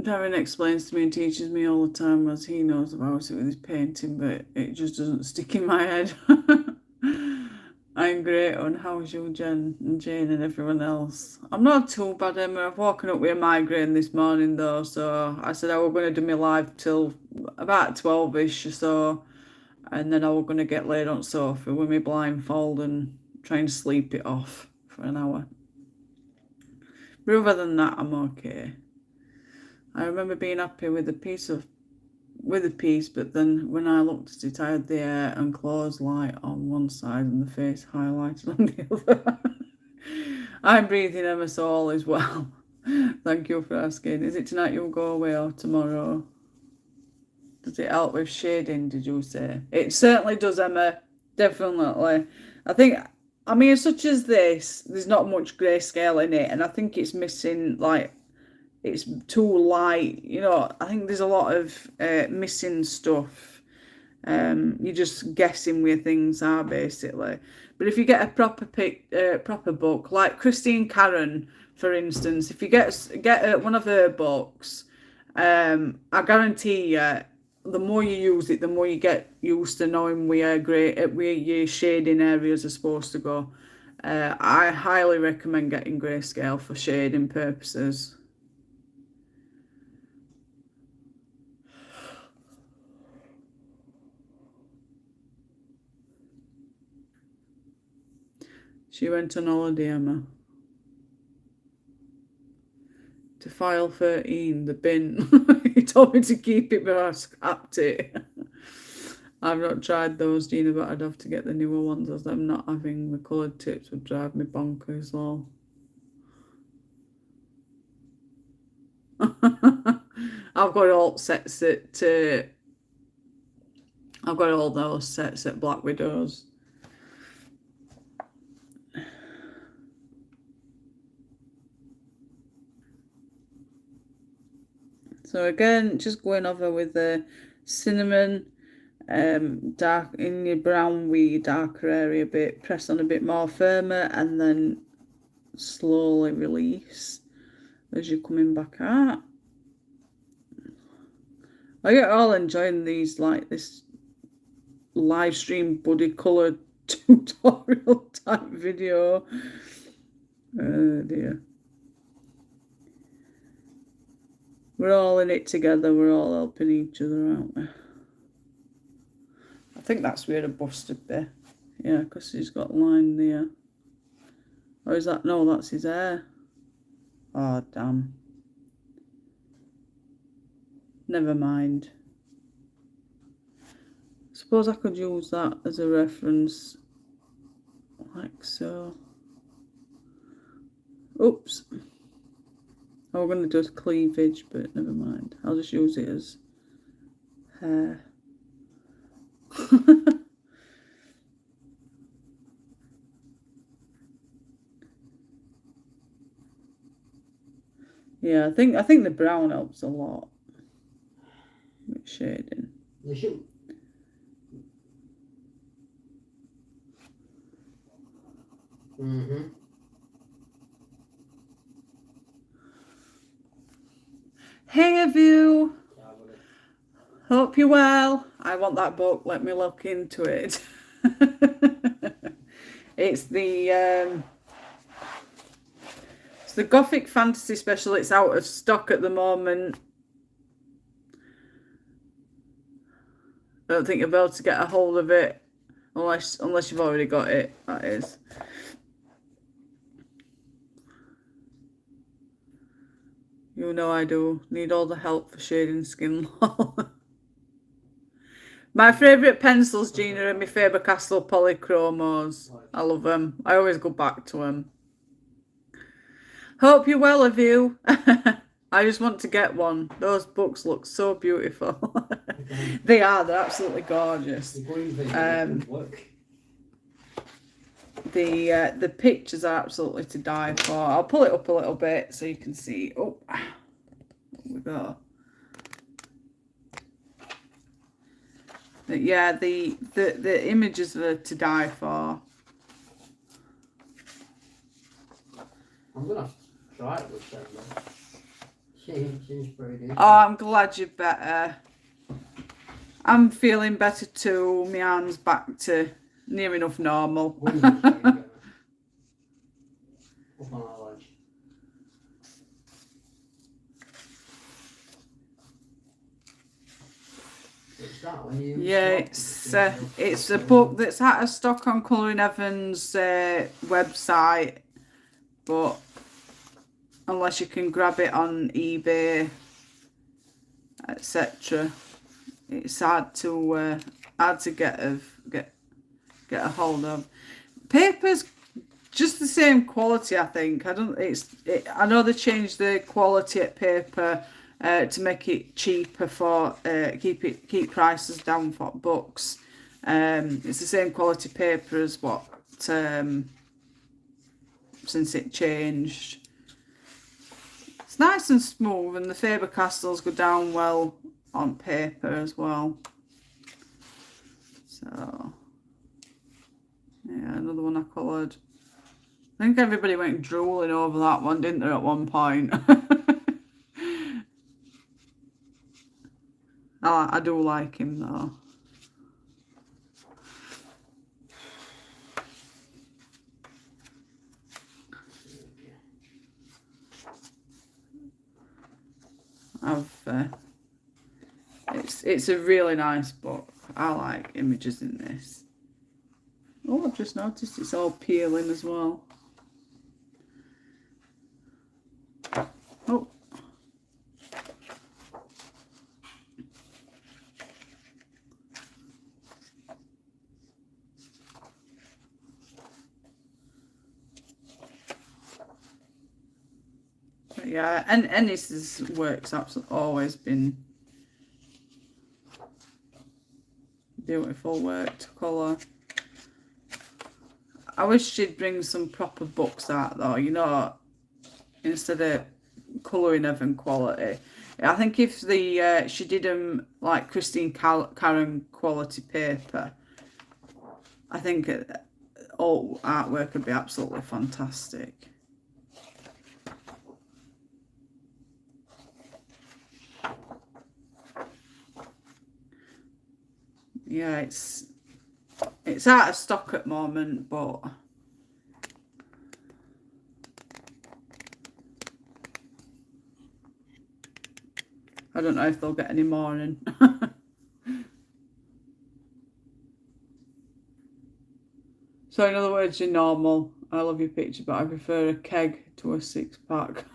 Darren explains to me and teaches me all the time as he knows about it with his painting, but it just doesn't stick in my head. I'm great on how's you, Jen and Jane and everyone else. I'm not too bad, Emma. I've woken up with a migraine this morning though, so I said I was going to do my live till about 12ish or so, and then I was going to get laid on sofa with my blindfold and try and sleep it off for an hour. But other than that, I'm okay. I remember being happy with a piece, but then when I looked at it, I had the hair and clothes light on one side and the face highlighted on the other. I'm breathing, Emma, so all is well. Thank you for asking. Is it tonight you'll go away or tomorrow? Does it help with shading, did you say? It certainly does, Emma. Definitely. I mean, such as this, there's not much grayscale in it, and I think it's missing, like, it's too light. You know, I think there's a lot of missing stuff. You're just guessing where things are, basically. But if you get a proper book, like Christine Karen, for instance, if you get one of her books, I guarantee you, the more you use it, the more you get used to knowing where your shading areas are supposed to go. I highly recommend getting grayscale for shading purposes. She went on holiday, Emma. To file 13, the bin. He told me to keep it, but I scrapped it. I've not tried those, Gina, but I'd have to get the newer ones, as I'm not having the coloured tips would drive me bonkers, lol. I've got all sets I've got all those sets at Black Widows. So again, just going over with the cinnamon, dark in your brown wee darker area a bit, press on a bit more firmer, and then slowly release as you're coming back out. I get all enjoying these, like this live stream buddy colour tutorial type video. Oh dear. We're all in it together. We're all helping each other, aren't we? I think that's where the bust would be. Yeah, because he's got a line there. Or is that... No, that's his hair. Oh, damn. Never mind. Suppose I could use that as a reference. Like so. Oops. I was going to do cleavage, but never mind. I'll just use it as hair. Yeah, I think the brown helps a lot with shading. They should. Hey, have you? Hope you're well. I want that book. Let me look into it. It's the Gothic Fantasy Special. It's out of stock at the moment. I don't think you'll be able to get a hold of it unless you've already got it. That is. You know I do need all the help for shading skin. My favourite pencils, Gina, are my Faber-Castell Polychromos. I love them. I always go back to them. Hope you're well, of you. I just want to get one. Those books look so beautiful. They are. They're absolutely gorgeous. The pictures are absolutely to die for. I'll pull it up a little bit so you can see. Oh, we go. But yeah, the images are to die for. I'm gonna try it with them. Seems pretty good. Oh, I'm glad you're better. I'm feeling better too. My hand's back to near enough normal. Up on our ledge. Yeah, it's a book that's out of stock on Colouring Evans' website, but unless you can grab it on eBay, etc., it's hard to get a hold of. Paper's just the same quality, I think. I know they changed the quality at paper to make it cheaper for keep prices down for books. It's the same quality paper as what since it changed. It's nice and smooth, and the Faber-Castells go down well on paper as well. So yeah, another one I coloured. I think everybody went drooling over that one, didn't they, at one point? I do like him though. It's a really nice book. I like images in this. Oh, I've just noticed it's all peeling as well. Oh. But yeah, and Ennis's work's absolutely always been beautiful work to colour. I wish she'd bring some proper books out though, you know, instead of Colouring Evan quality. I think if she did them like Christine Karen quality paper, I think all artwork would be absolutely fantastic. Yeah, it's out of stock at the moment, but I don't know if they'll get any more in. So in other words, you're normal. I love your picture, but I prefer a keg to a 6-pack.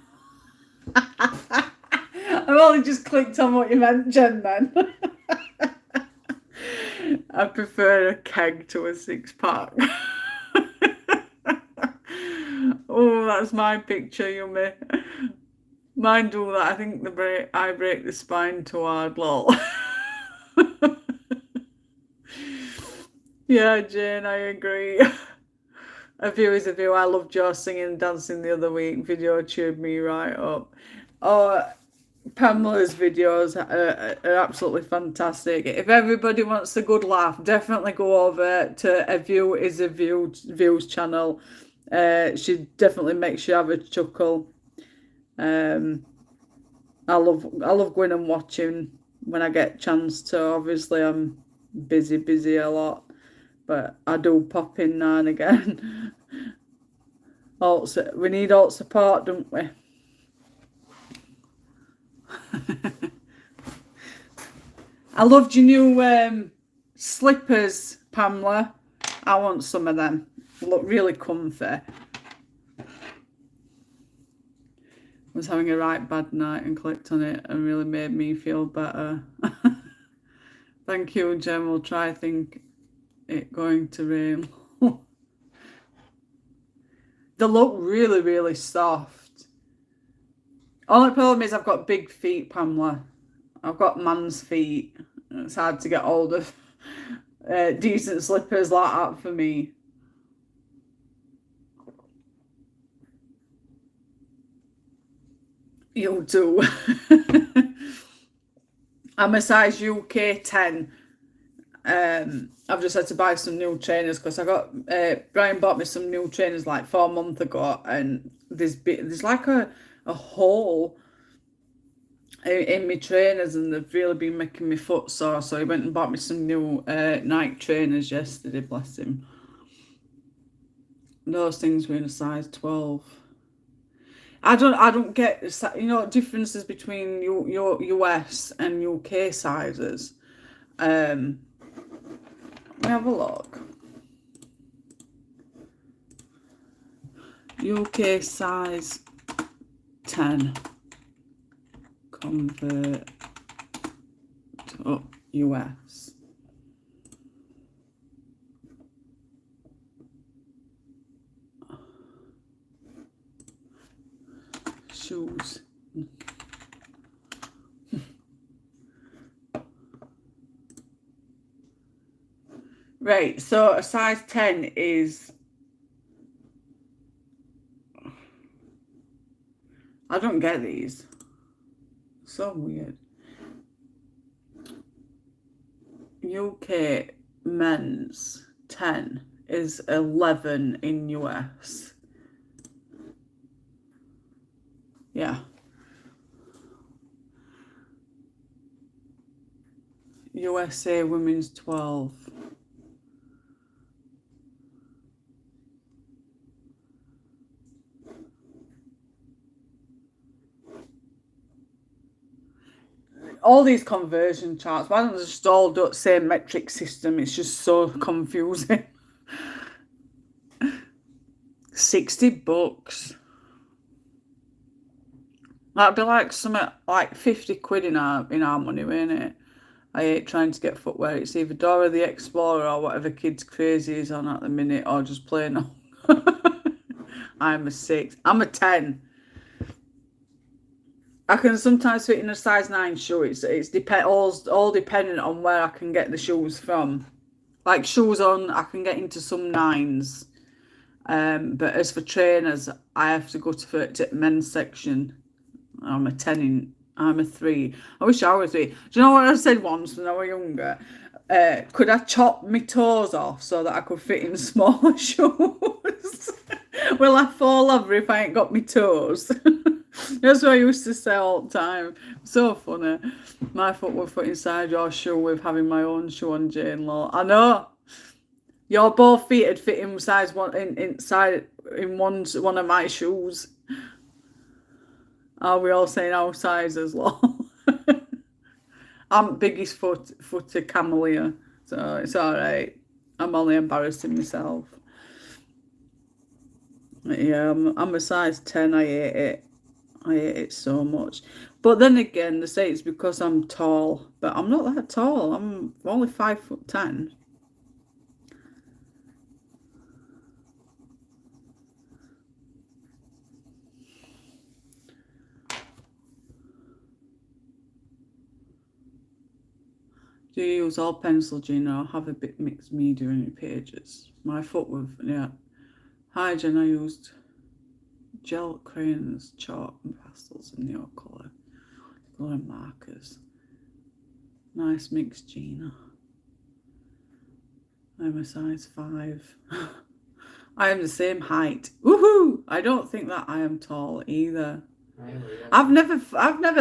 I've only just clicked on what you meant, Jen, then. I prefer a keg to a 6-pack. Oh, that's my picture, yummy. Mine do that. I think I break the spine too hard, lol. Yeah, Jane, I agree. A view is a view. I loved your singing and dancing the other week. Video cheered me right up. Oh, Pamela's videos are absolutely fantastic. If everybody wants a good laugh, definitely go over to A View is a View's channel. She definitely makes you have a chuckle. I love going and watching when I get a chance to. Obviously, I'm busy a lot, but I do pop in now and again. Also, we need alt support, don't we? I loved your new slippers, Pamela. I want some of them. Look really comfy. I was having a right bad night and clicked on it and really made me feel better. Thank you, Jen. We'll try think it going to rain. They look really soft. Only problem is I've got big feet, Pamela. I've got man's feet. It's hard to get hold of decent slippers like that for me. You too. I'm a size UK 10. I've just had to buy some new trainers because I got Brian bought me some new trainers like 4 months ago, and there's like a hole in my trainers, and they've really been making my foot sore. So he went and bought me some new Nike trainers yesterday. Bless him. Those things were in a size 12. I don't get differences between your US and UK sizes. Let me have a look. UK size 10. Convert to US. Shoes. Right, so a size 10 is, I don't get these. So weird. UK men's 10 is 11 in US. Yeah. USA women's 12. All these conversion charts, why don't they just all do the same metric system? It's just so confusing. $60. That'd be like something like 50 quid in our money, wouldn't it? I hate trying to get footwear. It's either Dora the Explorer or whatever kids crazy is on at the minute, or just plain on. I'm a 6. I'm a 10. I can sometimes fit in a size 9 shoe. It's all dependent on where I can get the shoes from. Like shoes on, I can get into some 9s. But as for trainers, I have to go to the men's section. I'm a 3. I wish I was 3. Do you know what I said once when I was younger? Could I chop my toes off so that I could fit in smaller shoes? Will I fall over if I ain't got my toes? That's what I used to say all the time. So funny. My foot will fit inside your shoe with having my own shoe on, Jane Law. I know. Your both feet would fit in size one inside in one of my shoes. Are we all saying our sizes, lol? I'm biggest footer camellia, so it's alright. I'm only embarrassing myself. Yeah, I'm a size 10. I hate it. I hate it so much. But then again, they say it's because I'm tall, but I'm not that tall. I'm only 5'10". Do you use all pencil, Gina, or have a bit mixed media in your pages? My foot with, yeah. Hi, Jen, I used gel crayons, chalk and pastels in your colour markers. Nice mix, Gina. I'm a size 5. I am the same height. Woohoo! I don't think that I am tall either. Really? I've never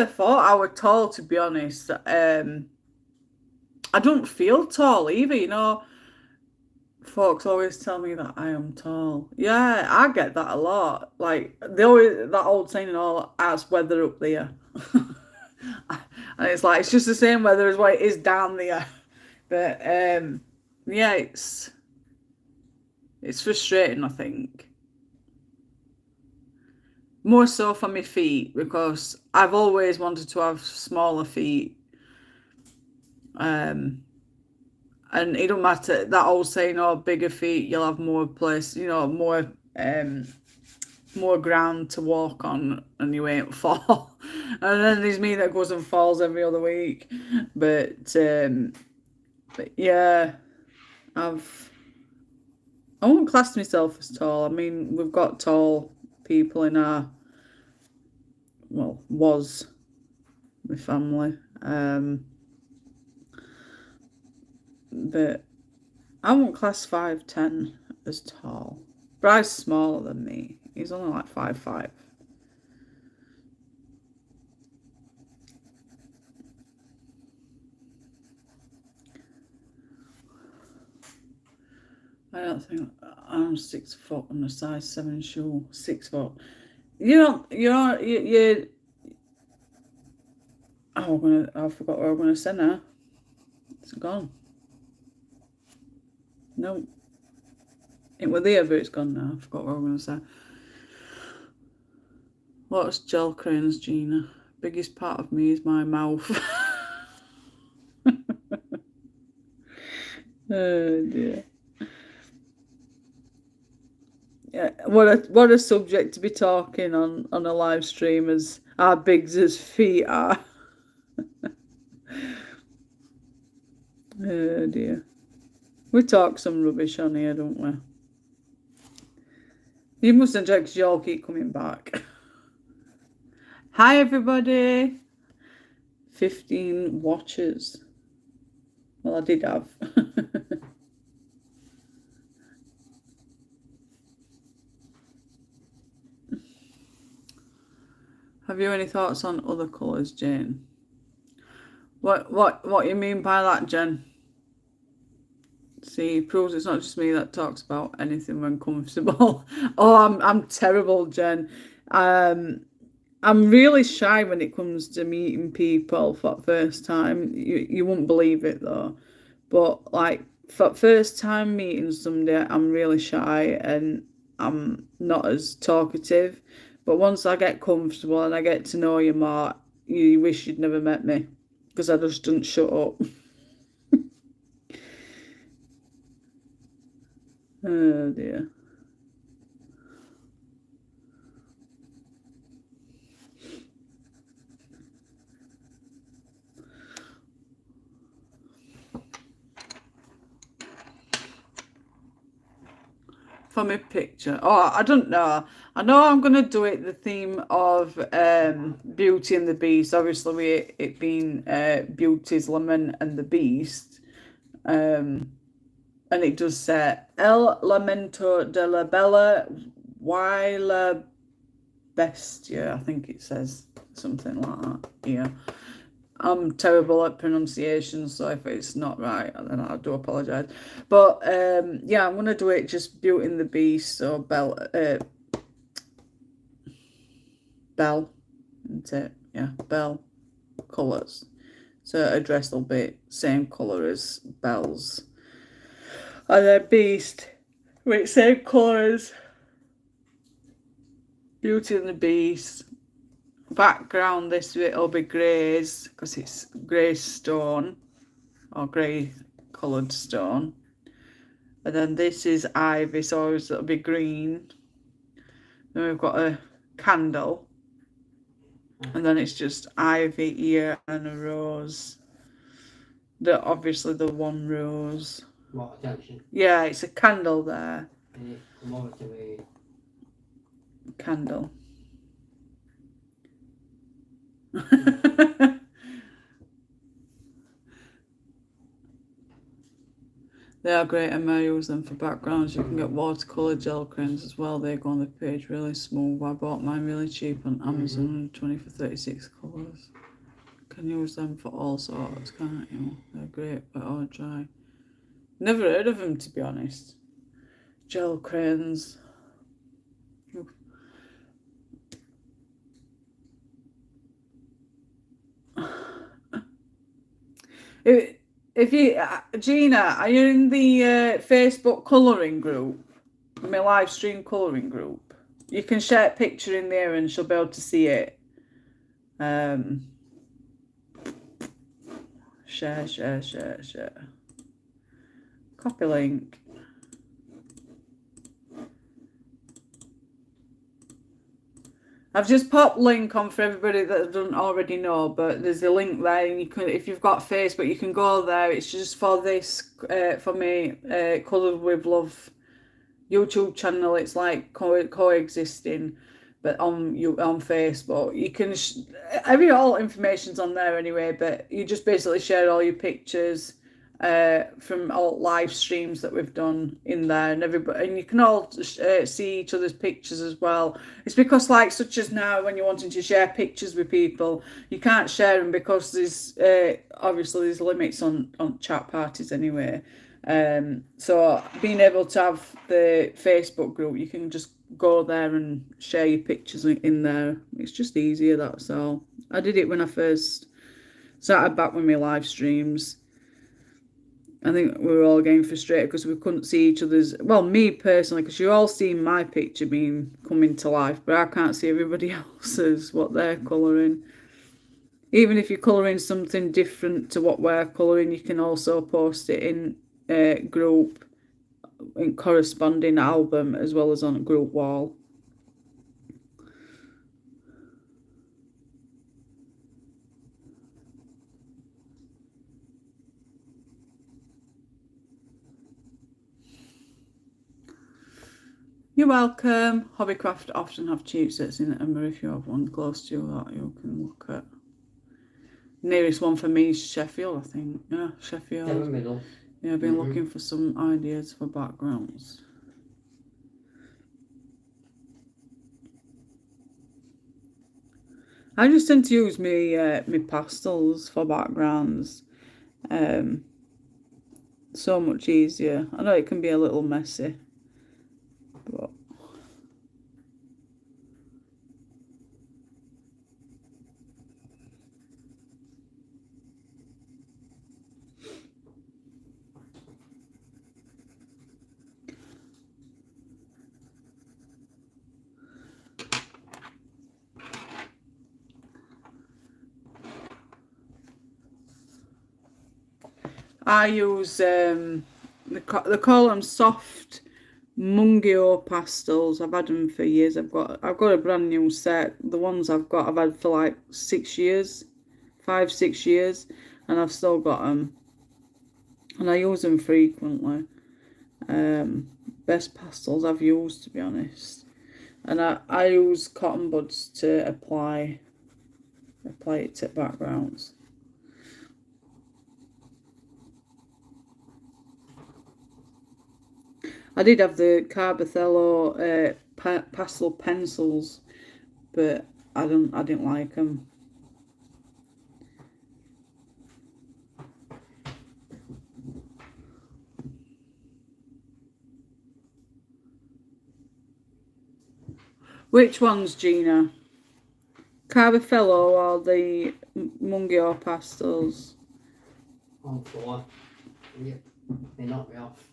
thought I were tall, to be honest. I don't feel tall either, you know. Folks always tell me that I am tall. Yeah, I get that a lot. Like they always that old saying and all, "That's weather up there," and it's like it's just the same weather as what it is down there. But yeah, it's frustrating. I think more so for my feet because I've always wanted to have smaller feet. And it don't matter that old saying, "Oh, bigger feet, you'll have more place, you know, more ground to walk on, and you won't fall." And then there's me that goes and falls every other week. But yeah, I won't class myself as tall. I mean, we've got tall people in our, was my family. But I won't class 5'10" as tall. Bry's smaller than me. He's only like 5'5". I don't think I'm 6 foot on a size 7 shoe. 6 foot. You. Oh, I forgot where I'm gonna send her. It's gone. No. It was there, but it's gone now. I forgot what I was going to say. What's gel crayons, Gina? Biggest part of me is my mouth. Oh dear. Yeah, what a subject to be talking on a live stream as how big his feet are. Oh dear. We talk some rubbish on here, don't we? You must enjoy because you all keep coming back. Hi everybody. 15 watchers. Well, I did have. Have you any thoughts on other colours, Jane? What you mean by that, Jen? See, proves it's not just me that talks about anything when comfortable. Oh, I'm terrible, Jen. I'm really shy when it comes to meeting people for the first time. You wouldn't believe it though. But like for first time meeting somebody, I'm really shy and I'm not as talkative. But once I get comfortable and I get to know you more, you wish you'd never met me because I just don't shut up. Oh dear. For my picture. Oh, I don't know. I know I'm going to do it the theme of Beauty and the Beast. Obviously, with it being Beauty's Lament and the Beast. And it does say El Lamento de la Bella y la Bestia. I think it says something like that. Yeah. I'm terrible at pronunciation, so if it's not right, then I do apologise. But yeah, I'm gonna do it just Beauty and the Beast or Belle, isn't it? Yeah, Belle colours. So her dress will be same colour as Belle's. And then Beast, with same colour as Beauty and the Beast. Background, this bit will be greys, because it's grey stone, or grey coloured stone. And then this is ivy, so it'll be green. Then we've got a candle. And then it's just ivy here and a rose. Obviously the one rose. What attention? Yeah, it's a candle there. Can you come over to me? Candle. They are great, and I use them for backgrounds. You can get watercolour gel crayons as well. They go on the page really smooth. I bought mine really cheap on Amazon, 20 for 36 colours. Can use them for all sorts, can't you? They're great for all dry. Never heard of them, to be honest. Gel crayons. If you, Gina, are you in the Facebook colouring group? My live stream colouring group. You can share a picture in there and she'll be able to see it. Share. Copy link. I've just popped link on for everybody that doesn't already know, but there's a link there, and you can, if you've got Facebook, you can go there. It's just for this, for me, Coloured with Love YouTube channel. It's like coexisting, but on Facebook, you can all information's on there anyway. But you just basically share all your pictures from all live streams that we've done in there, and you can all see each other's pictures as well. It's because, like, such as now, when you're wanting to share pictures with people, you can't share them because there's obviously there's limits on chat parties anyway. So being able to have the Facebook group, you can just go there and share your pictures in there. It's just easier, that's all. I did it when I first started back with my live streams. I think we were all getting frustrated because we couldn't see each other's, well, me personally, because you're all seeing my picture coming to life, but I can't see everybody else's, what they're colouring. Even if you're colouring something different to what we're colouring, you can also post it in a group, in corresponding album, as well as on a group wall. You're welcome. Hobbycraft often have cheap sets in it, and if you have one close to you that you can look at. Nearest one for me is Sheffield, I think. Yeah, Sheffield. In the middle. Yeah, I've been looking for some ideas for backgrounds. I just tend to use my pastels for backgrounds. So much easier. I know it can be a little messy, but I use they call them soft Mungio pastels. I've had them for years. I've got a brand new set. The ones I've got, I've had for like 6 years, 5-6 years, and I've still got them, and I use them frequently. Best pastels I've used, to be honest. And I use cotton buds to apply it to backgrounds. I did have the Carbothello pastel pencils, but I didn't like them. Which ones, Gina? Carbofello or the Mungio pastels? On 4. Yep. They knocked me off.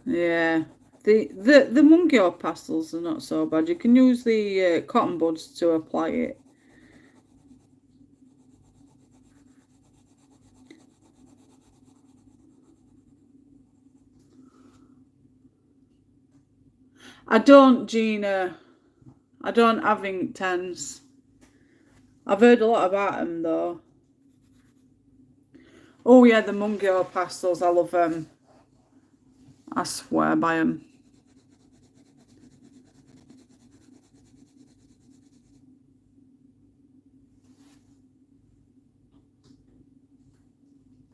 Yeah. The Mungio pastels are not so bad. You can use the cotton buds to apply it. I don't, Gina. I don't have ink tens. I've heard a lot about them though. Oh yeah, the Mungio pastels. I love them. I swear by them.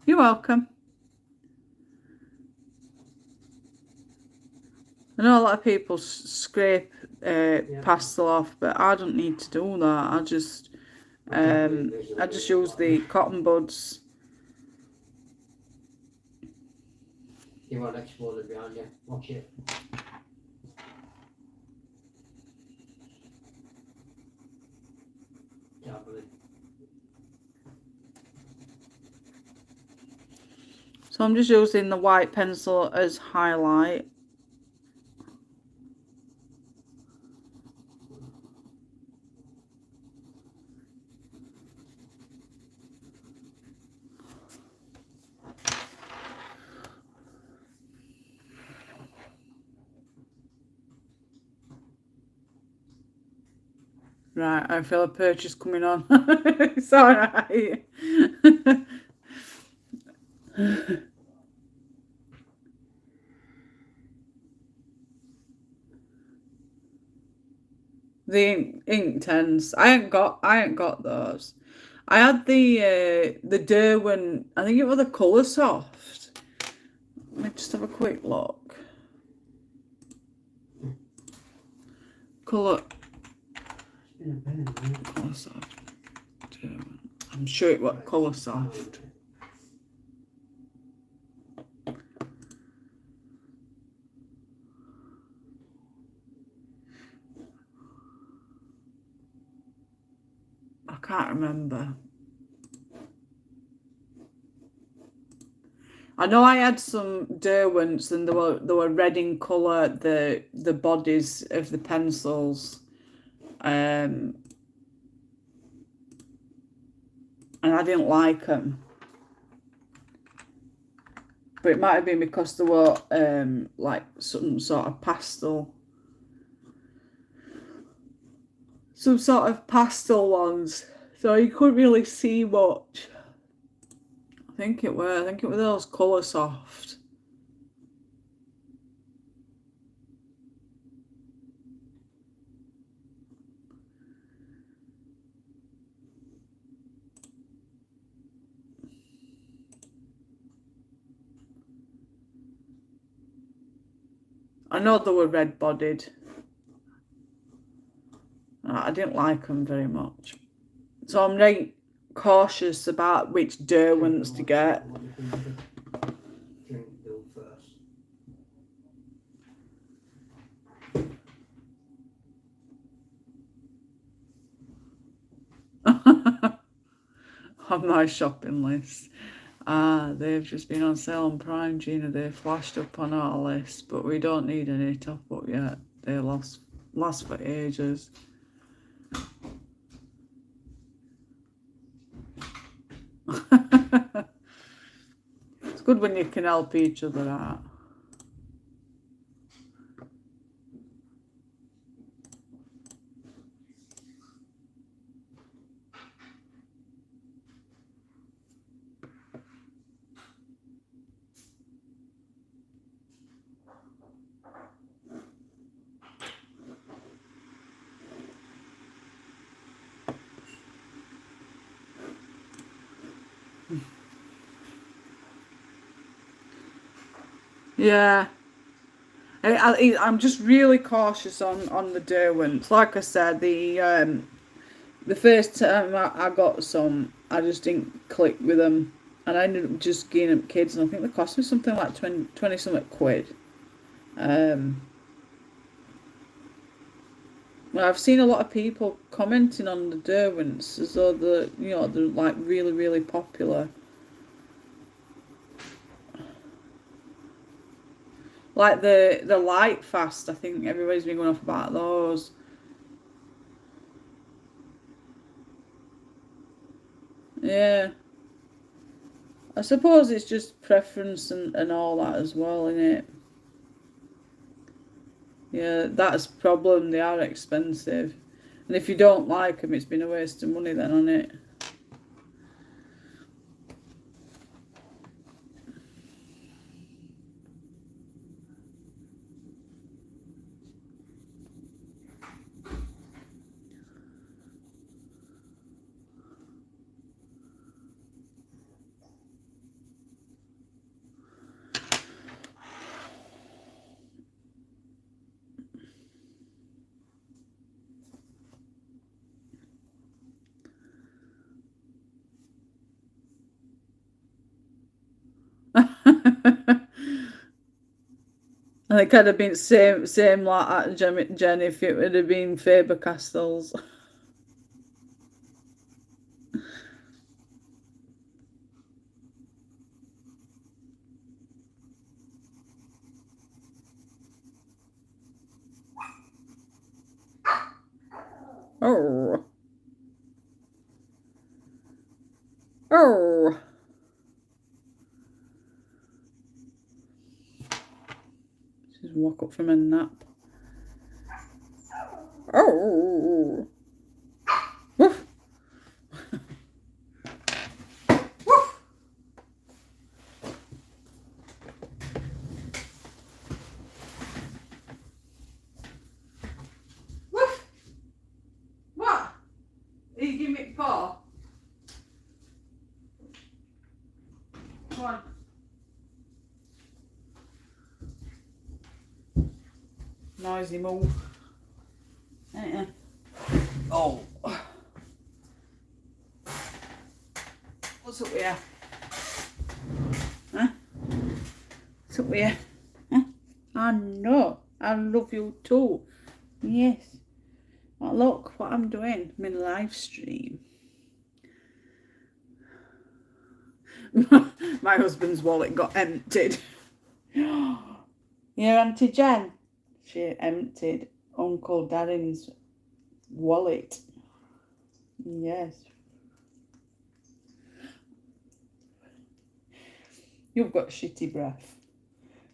You're welcome. I know a lot of people scrape pastel off, but I don't need to do that. I just use the cotton buds. You won't explode it behind you. Watch it. So I'm just using the white pencil as highlight. Right, I feel a purchase coming on. It's alright. The ink tens. I ain't got those. I had the Derwent, I think it was the Colour Soft. Let me just have a quick look. Colour Soft. Derwent. I'm sure it was Colour Soft. I can't remember. I know I had some Derwents and they were red in colour, the bodies of the pencils. And I didn't like them. But it might have been because they were like some sort of pastel. Some sort of pastel ones. So you couldn't really see much. I think it were those Colour Soft. I know they were red bodied. I didn't like them very much. So I'm very cautious about which Derwents to get. On my shopping list. They've just been on sale on Prime, Gina. They flashed up on our list, but we don't need any top up yet. They last for ages. It's good when you can help each other out. Yeah. I'm just really cautious on the Derwents. Like I said, the first time I got some, I just didn't click with them. And I ended up just getting up kids, and I think they cost me something like 20 something quid. I've seen a lot of people commenting on the Derwents as though they're like really, really popular. Like the light fast, I think everybody's been going off about those. Yeah. I suppose it's just preference and all that as well, isn't it? Yeah, that's the problem. They are expensive. And if you don't like them, it's been a waste of money then, on it. And it could have been same like that, Jen, if it would have been Faber Castells. Oh. Oh. Just woke up from a nap. Oh. Woof. Woof. Woof. What? Are you giving me a paw? Come on. Noisy move. Oh. What's up with you? Huh? What's up with you? Huh? I know. I love you too. Yes. Well, look what I'm doing. I'm in live stream. My husband's wallet got emptied. Yeah, Auntie Jen. She emptied Uncle Darren's wallet. Yes. You've got shitty breath.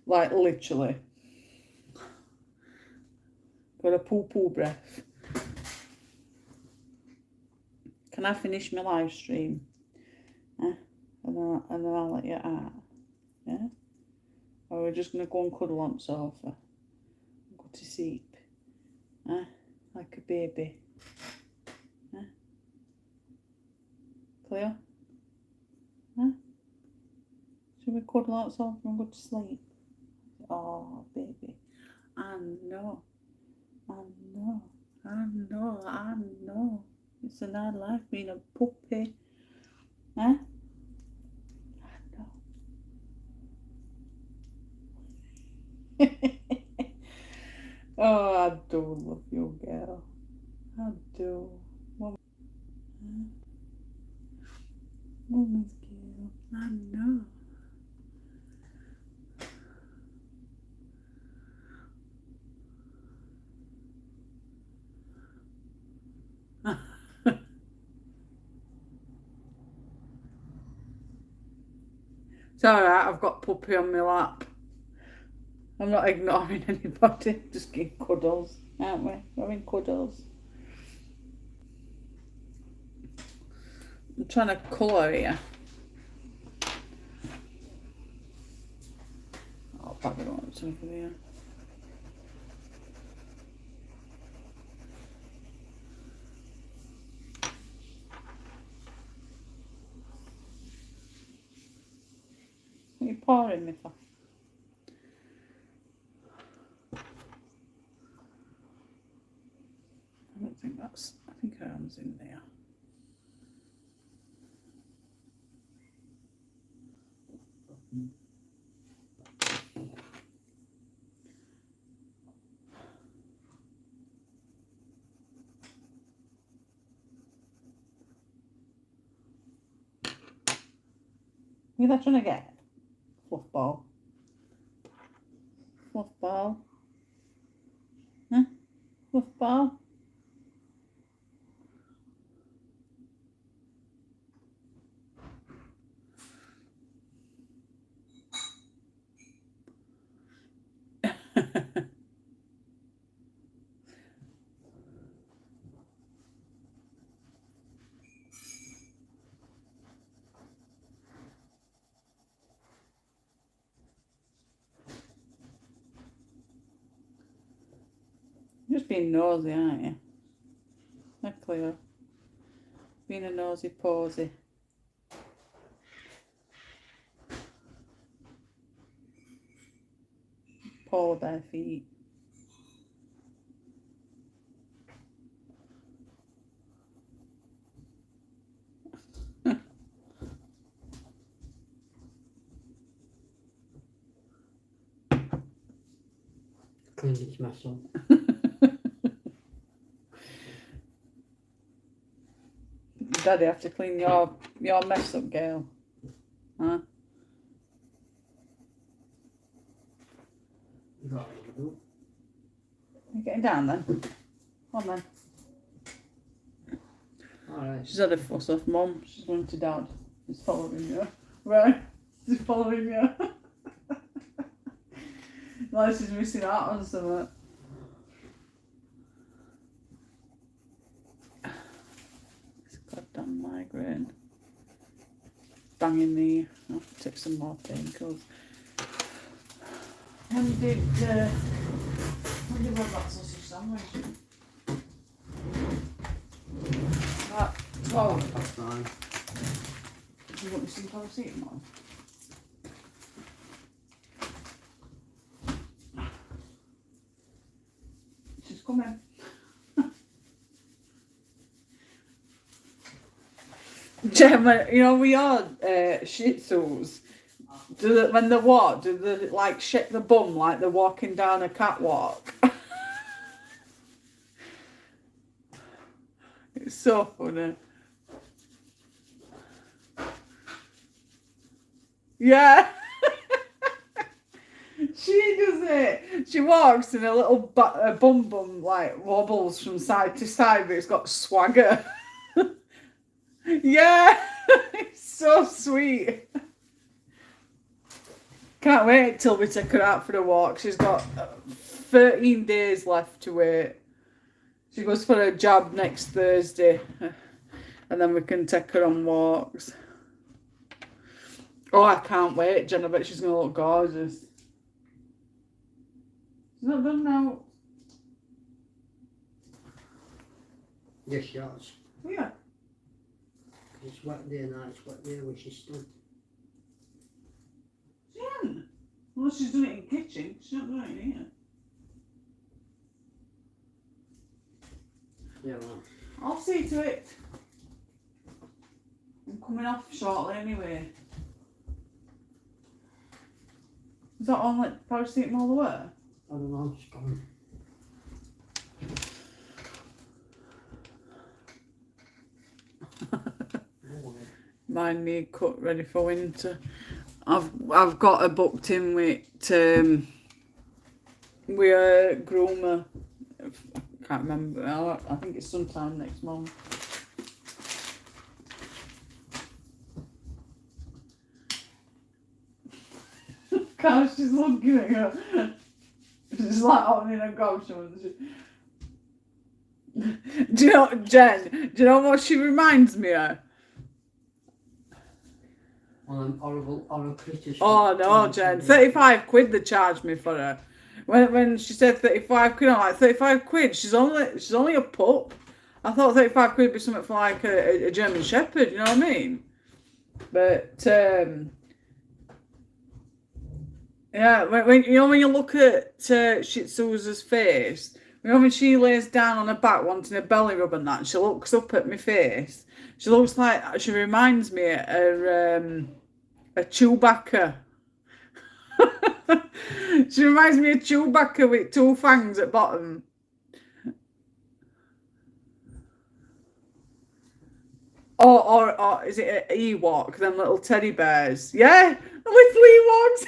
Like literally. Got a poo-poo breath. Can I finish my live stream? And then I'll let you out. Yeah? Or we're just going to go and cuddle on the sofa. Go to sleep. Like a baby. Clear? Should we cuddle on the sofa and go to sleep? Oh, baby. I know. It's a nice life being a puppy. I know. Oh, I do love you, girl. I do. Mama's girl. I know. It's alright, I've got puppy on my lap. I'm not ignoring anybody, just getting cuddles, aren't we? We're in cuddles. I'm trying to colour here. I'll probably want some over here. What are you pouring me for? I think her hand's in there. Who's that trying to get? Fluff ball. Fluff ball. Huh? Fluff ball. Just being nosy, aren't you? That Cleo. Being a nosy posy. Polar bear feet. Cleaned its mess up. Daddy have to clean your mess up, Gail. Huh? Right. You getting down then? Come on then. Alright. She's had a fuss off, Mum. She's going to Dad. He's following you. Right? She's following you. Like she's missing out on something. It's goddamn migraine. Banging me. I'll have to take some more painkillers. When did we have that sausage sandwich? About 12. That's fine. Do you want me some paracetamol? She's coming. Gemma, you know, we are Shih Tzus. When they walk, do they like shake the bum like they're walking down a catwalk? It's so funny. Yeah. She does it. She walks and a little bum like wobbles from side to side, but it's got swagger. Yeah. It's so sweet. Can't wait till we take her out for the walk. She's got 13 days left to wait. She goes for a jab next Thursday. And then we can take her on walks. Oh, I can't wait, Jen. I bet she's going to look gorgeous. She's not done now. Yes, she has. Yeah. It's wet day now, it's wet day when she's done. She hasn't. Well, she's doing it in the kitchen. She's not doing it in here. Yeah, well. I'll see to it. I'm coming off shortly anyway. Is that on like paracetamol the way? I don't know, it's gone. Mine need cut ready for winter. I've got her booked in with a groomer. I can't remember. I think it's sometime next month. Gosh, she's looking at her. She's like opening her gosh. Do you know, Jen? Do you know what she reminds me of? One of them horrible critters. Oh no, Jen! 35 quid they charged me for her. When she said 35 quid, I'm like 35 quid. She's only a pup. I thought 35 quid would be something for like a German Shepherd. You know what I mean? But yeah, when you look at Shih Tzu's face, when she lays down on her back wanting a belly rub and that, she looks up at my face. She looks like she reminds me of a Chewbacca. She reminds me of Chewbacca with two fangs at bottom. Or is it an Ewok? Them little teddy bears. Yeah, the little Ewoks.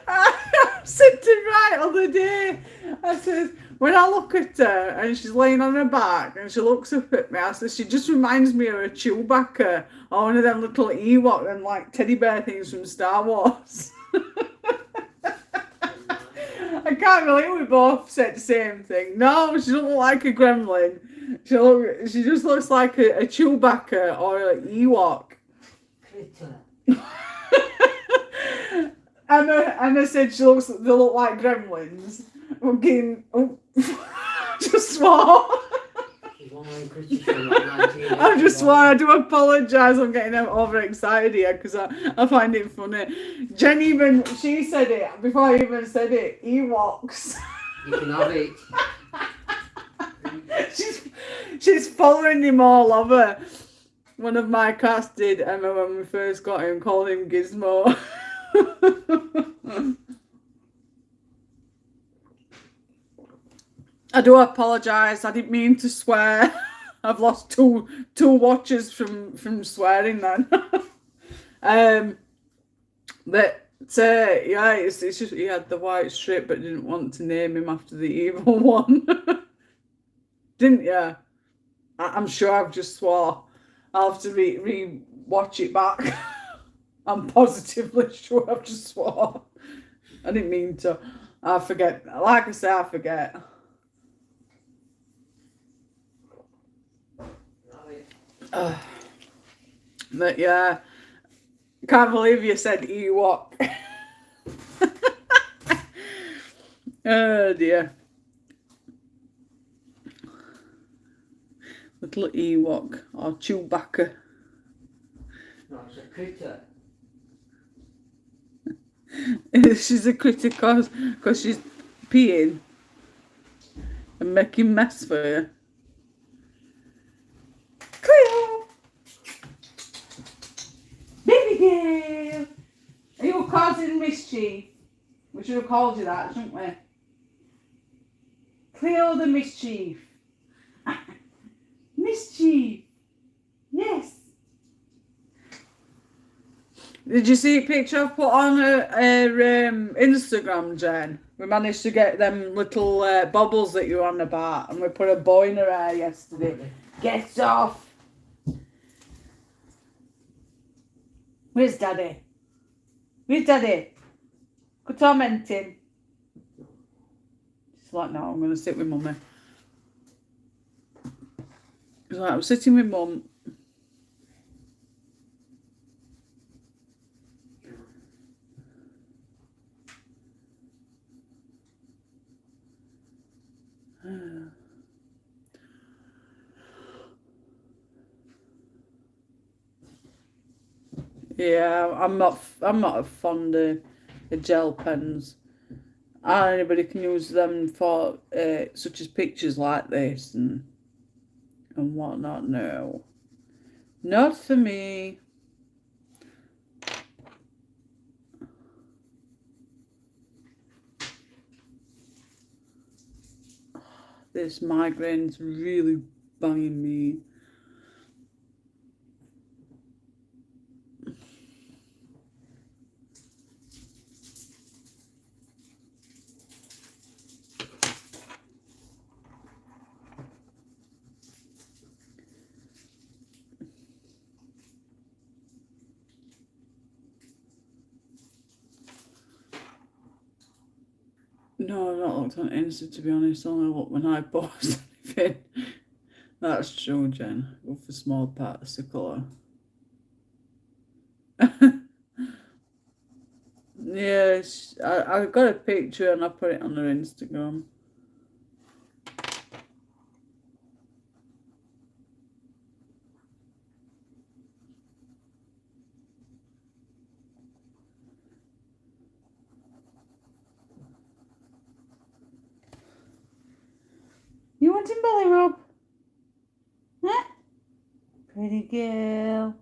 I said to right other day, I said, when I look at her and she's laying on her back and she looks up at me, I said, she just reminds me of a Chewbacca or one of them little Ewok and like teddy bear things from Star Wars. I can't believe we both said the same thing. No, she doesn't look like a gremlin. She just looks like a Chewbacca or an Ewok. Anna said they look like gremlins. I'm getting just swore. I just swore. I do apologise. I'm getting overexcited here because I find it funny. Jen she said it before I even said it. Ewoks. You can have it. She's following him all over. One of my cats did, Emma, when we first got him, called him Gizmo. I do apologise. I didn't mean to swear. I've lost two watches from swearing then. But yeah, it's just he had the white strip, but didn't want to name him after the evil one. Didn't you? I'm sure I've just swore. I'll have to re-watch it back. I'm positively sure I've just swore. I didn't mean to. I forget. Like I say, I forget. But yeah, can't believe you said Ewok. Oh dear. Little Ewok or Chewbacca. No, it's a critter. She's a critter because she's peeing and making mess for you. Cleo! Baby girl! Are you causing mischief? We should have called you that, shouldn't we? Cleo the mischief. Mischief. Yes. Did you see a picture I've put on her Instagram, Jen? We managed to get them little bubbles that you're on about, and we put a bow in her hair yesterday. Get off. Where's Daddy? Where's Daddy? Go torment him. She's like, no, I'm going to sit with Mummy. She's like, I'm sitting with Mum. Yeah, I'm not fond of the gel pens. Anybody can use them for such as pictures like this and whatnot. No, not for me. This migraine's really banging me. No, I've not looked on Insta, to be honest. I only look when I post anything. That's true, Jen. Go for small parts of colour. Yes, I got a picture and I put it on her Instagram. You want him belly rub? Huh? Pretty girl.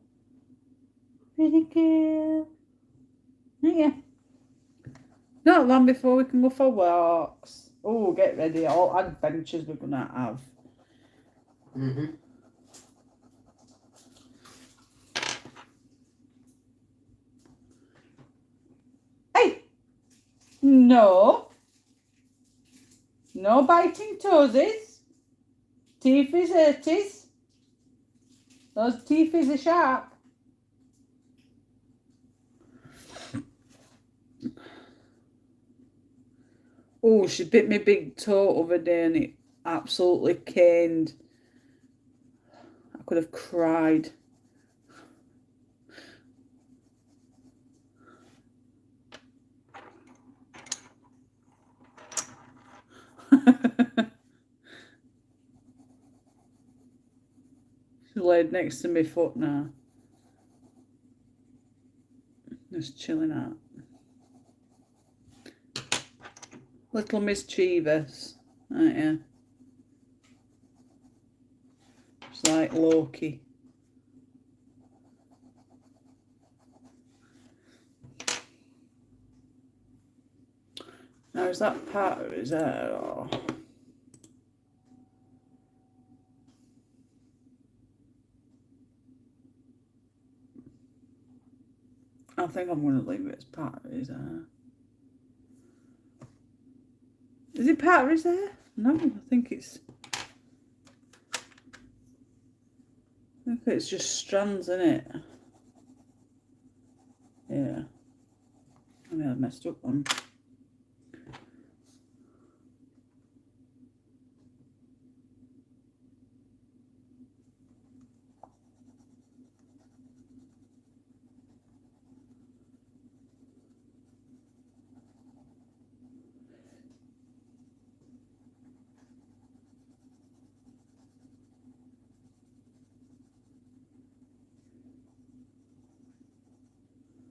Pretty girl. Yeah. Not long before we can go for walks. Oh, get ready. All adventures we're going to have. Mm-hmm. No. No biting toesies. Teethies, hurties. Those teethies are sharp. Oh, she bit my big toe over there and it absolutely caned. I could have cried. She laid next to my foot now. Just chilling out. Little mischievous, aren't you? It's like Loki. Now is that part of his hair or? I think I'm going to leave it as part of his hair. Is it part of his hair? No, I think it's just strands, isn't it? Yeah. I mean, I messed up one.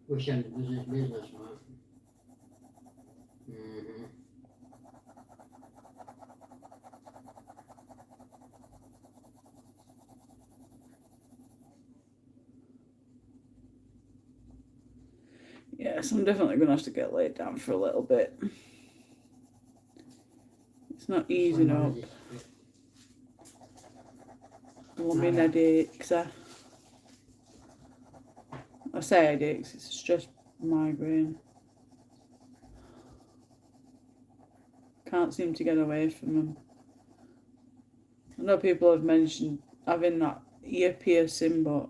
Wish I was his business, man. Yes, I'm definitely going to have to get laid down for a little bit. It's not easy now. Lumbing headaches. I say headaches, it's a stress migraine. Can't seem to get away from them. I know people have mentioned having that ear piercing, but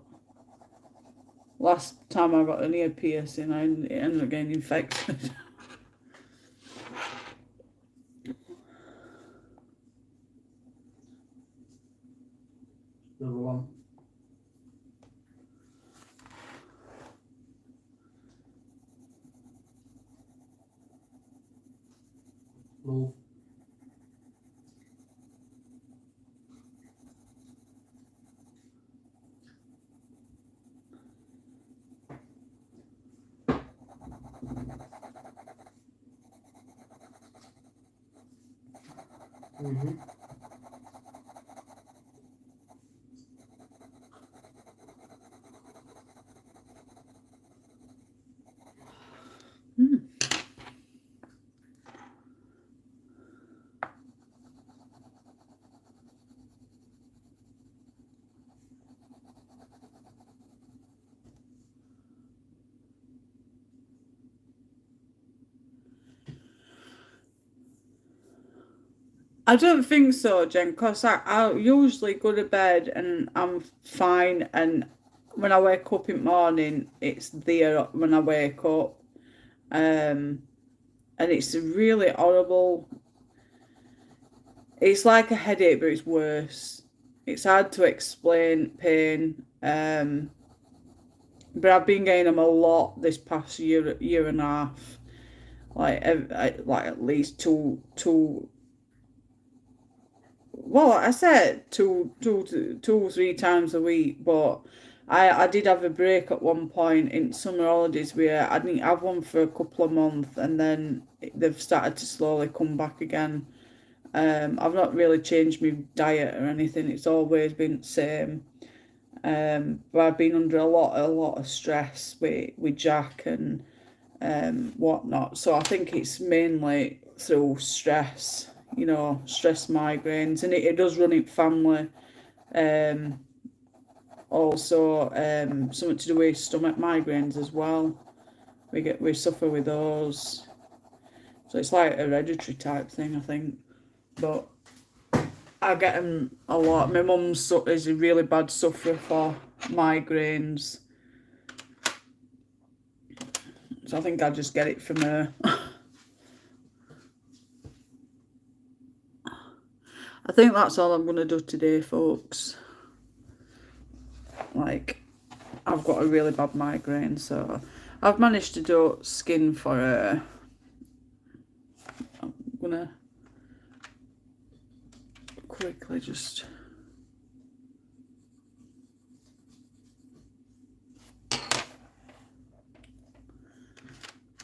last time I got an ear piercing, it ended up getting infected. Number one. Move. I don't think so, Jen, because I usually go to bed and I'm fine, and when I wake up in the morning, it's there when I wake up. And it's really horrible. It's like a headache, but it's worse. It's hard to explain pain. But I've been getting them a lot this past year and a half. Like at least two. Well, I said two, 3 times a week, but I did have a break at one point in summer holidays where I didn't have one for a couple of months, and then they've started to slowly come back again. I've not really changed my diet or anything. It's always been the same. But I've been under a lot of stress with Jack and whatnot. So I think it's mainly through stress, stress migraines, and it does run in family. Also, something to do with stomach migraines as well. We suffer with those. So it's like a hereditary type thing, I think. But I get them a lot. My mum is a really bad sufferer for migraines. So I think I just get it from her. I think that's all I'm going to do today, folks. Like, I've got a really bad migraine, so I've managed to do skin for her. I'm going to quickly just...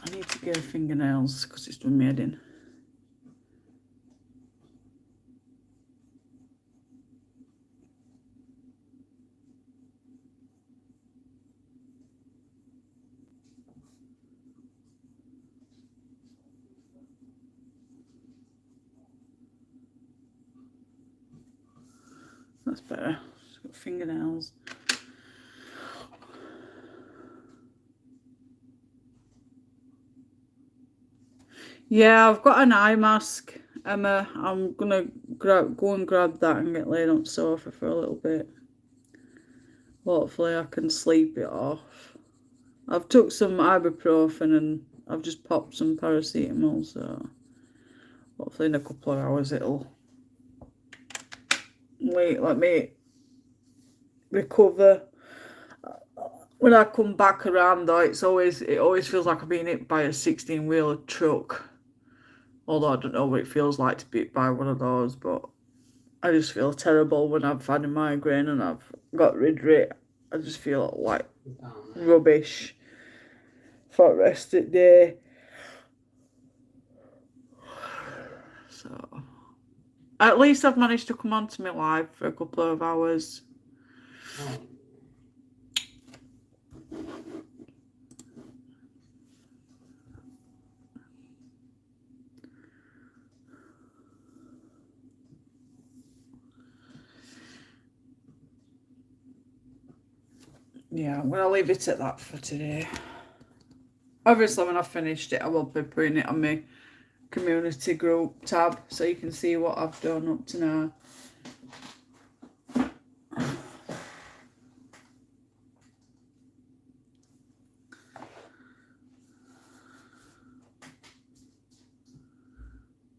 I need to get her fingernails because it's done me head in. That's better. She's got fingernails. Yeah, I've got an eye mask, Emma. I'm gonna go and grab that and get laid on the sofa for a little bit. Hopefully I can sleep it off. I've took some ibuprofen and I've just popped some paracetamol, so hopefully in a couple of hours it'll let me recover. When I come back around though, it always feels like I'm being hit by a 16-wheeler truck. Although I don't know what it feels like to be hit by one of those, but I just feel terrible when I've had a migraine and I've got rid of it. I just feel like rubbish for the rest of the day. So at least I've managed to come on to my live for a couple of hours. Yeah, I'm going to leave it at that for today. Obviously, when I've finished it, I will be putting it on my community group tab so you can see what I've done up to now.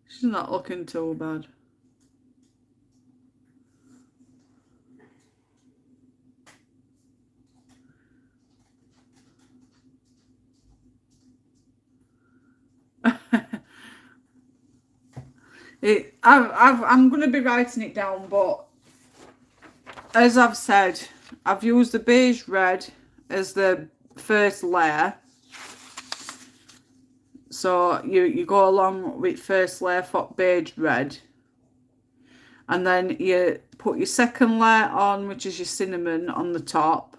She's not looking too bad. I'm going to be writing it down, but as I've said, I've used the beige red as the first layer. So you go along with first layer for beige red. And then you put your second layer on, which is your cinnamon on the top.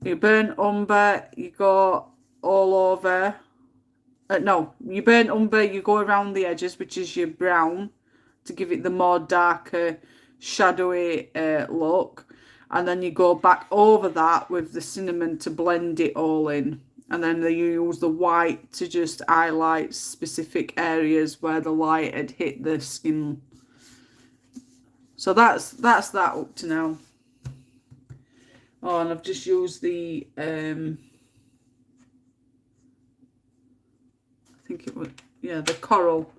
Your burnt umber, you go all over. No, you burnt umber, you go around the edges, which is your brown, to give it the more darker, shadowy look. And then you go back over that with the cinnamon to blend it all in. And then you use the white to just highlight specific areas where the light had hit the skin. So that's that up to now. Oh, and I've just used the I think it was, yeah, the coral.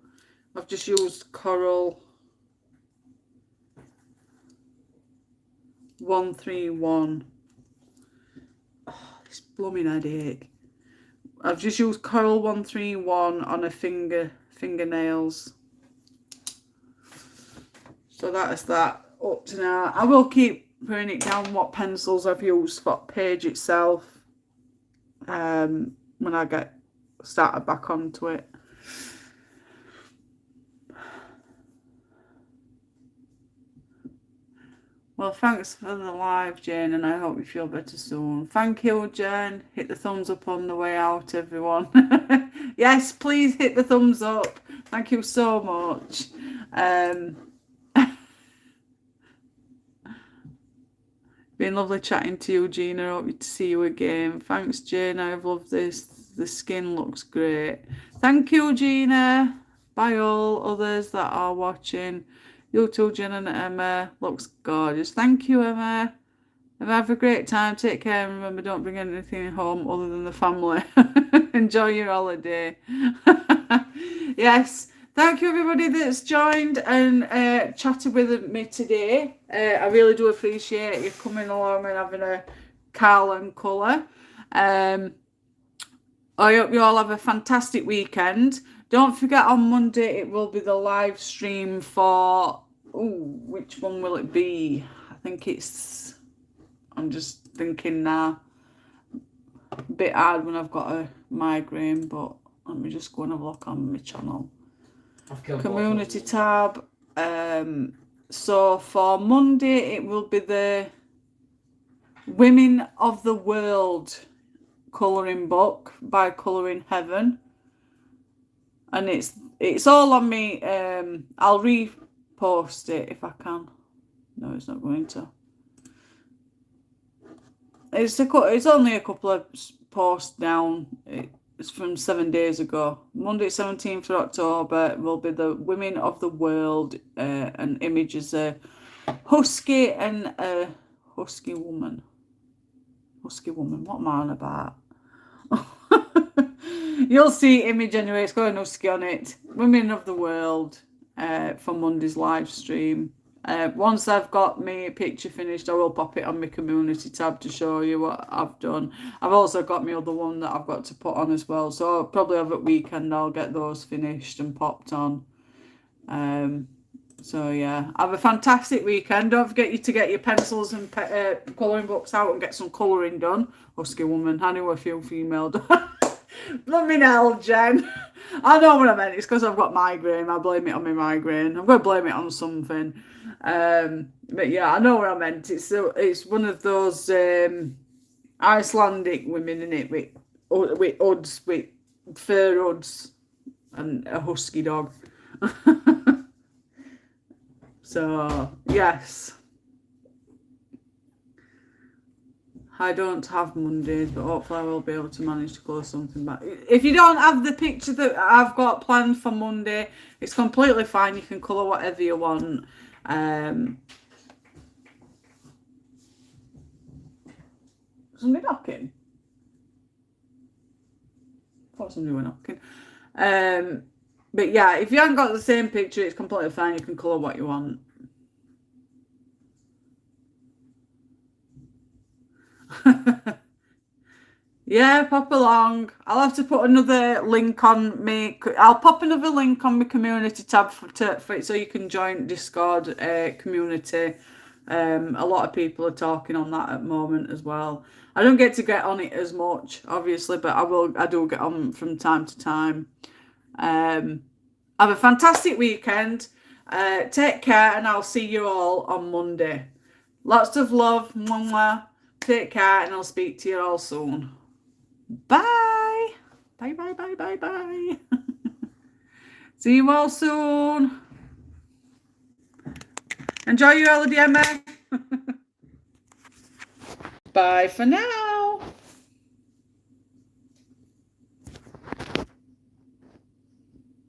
I've just used coral 131. Oh, this blooming headache. I've just used coral 131 on a fingernails. So that's that up to now. I will keep putting it down what pencils I've used for the page itself when I get started back onto it. Well, thanks for the live, Jane, and I hope you feel better soon. Thank you, Jane. Hit the thumbs up on the way out, everyone. Yes, please hit the thumbs up. Thank you so much. Been lovely chatting to you, Gina. Hope to see you again. Thanks, Jane. I've loved this. The skin looks great. Thank you, Gina. Bye all others that are watching. You too, Jen and Emma. Looks gorgeous. Thank you, Emma. And have a great time. Take care. And remember, don't bring anything home other than the family. Enjoy your holiday. Yes. Thank you, everybody that's joined and chatted with me today. I really do appreciate you coming along and having a Carl and colour. I hope you all have a fantastic weekend. Don't forget, on Monday it will be the live stream for... Ooh, which one will it be? I think it's... I'm just thinking now. A bit hard when I've got a migraine, but let me just go and have a look on my channel. Community tab. So for Monday it will be the Women of the World colouring book by Colouring Heaven, and it's all on me. I'll repost it if I can. No, it's not going to. It's only a couple of posts down. It's from 7 days ago. Monday 17th of October will be the Women of the World, and image is a husky and a husky woman. Husky woman, what am I on about? You'll see image anyway, it's got an husky on it. Women of the World for Monday's live stream. Once I've got my picture finished, I will pop it on my community tab to show you what I've done. I've also got my other one that I've got to put on as well. So I'll probably have at weekend, I'll get those finished and popped on. So yeah, have a fantastic weekend. Don't forget you to get your pencils and colouring books out and get some colouring done. Husky woman, I knew a few female. Blooming hell, Jen. I know what I meant. It's because I've got migraine. I blame it on my migraine. I'm going to blame it on something. But yeah, I know what I meant. It's one of those Icelandic women in it with hoods, with fur hoods, and a husky dog. So yes, I don't have Mondays, but hopefully I will be able to manage to close something back. If you don't have the picture that I've got planned for Monday, it's completely fine. You can colour whatever you want. Somebody knocking? I thought somebody were knocking. But yeah, if you haven't got the same picture, it's completely fine. You can colour what you want. Yeah, pop along. I'll have to put another link on me. I'll pop another link on my community tab for it so you can join Discord community. A lot of people are talking on that at the moment as well. I don't get on it as much, obviously, but I do get on from time to time. Have a fantastic weekend. Take care, and I'll see you all on Monday. Lots of love. Mwah. Take care, and I'll speak to you all soon. Bye. Bye, bye, bye, bye, bye. See you all soon. Enjoy your holiday, Emma. Bye for now.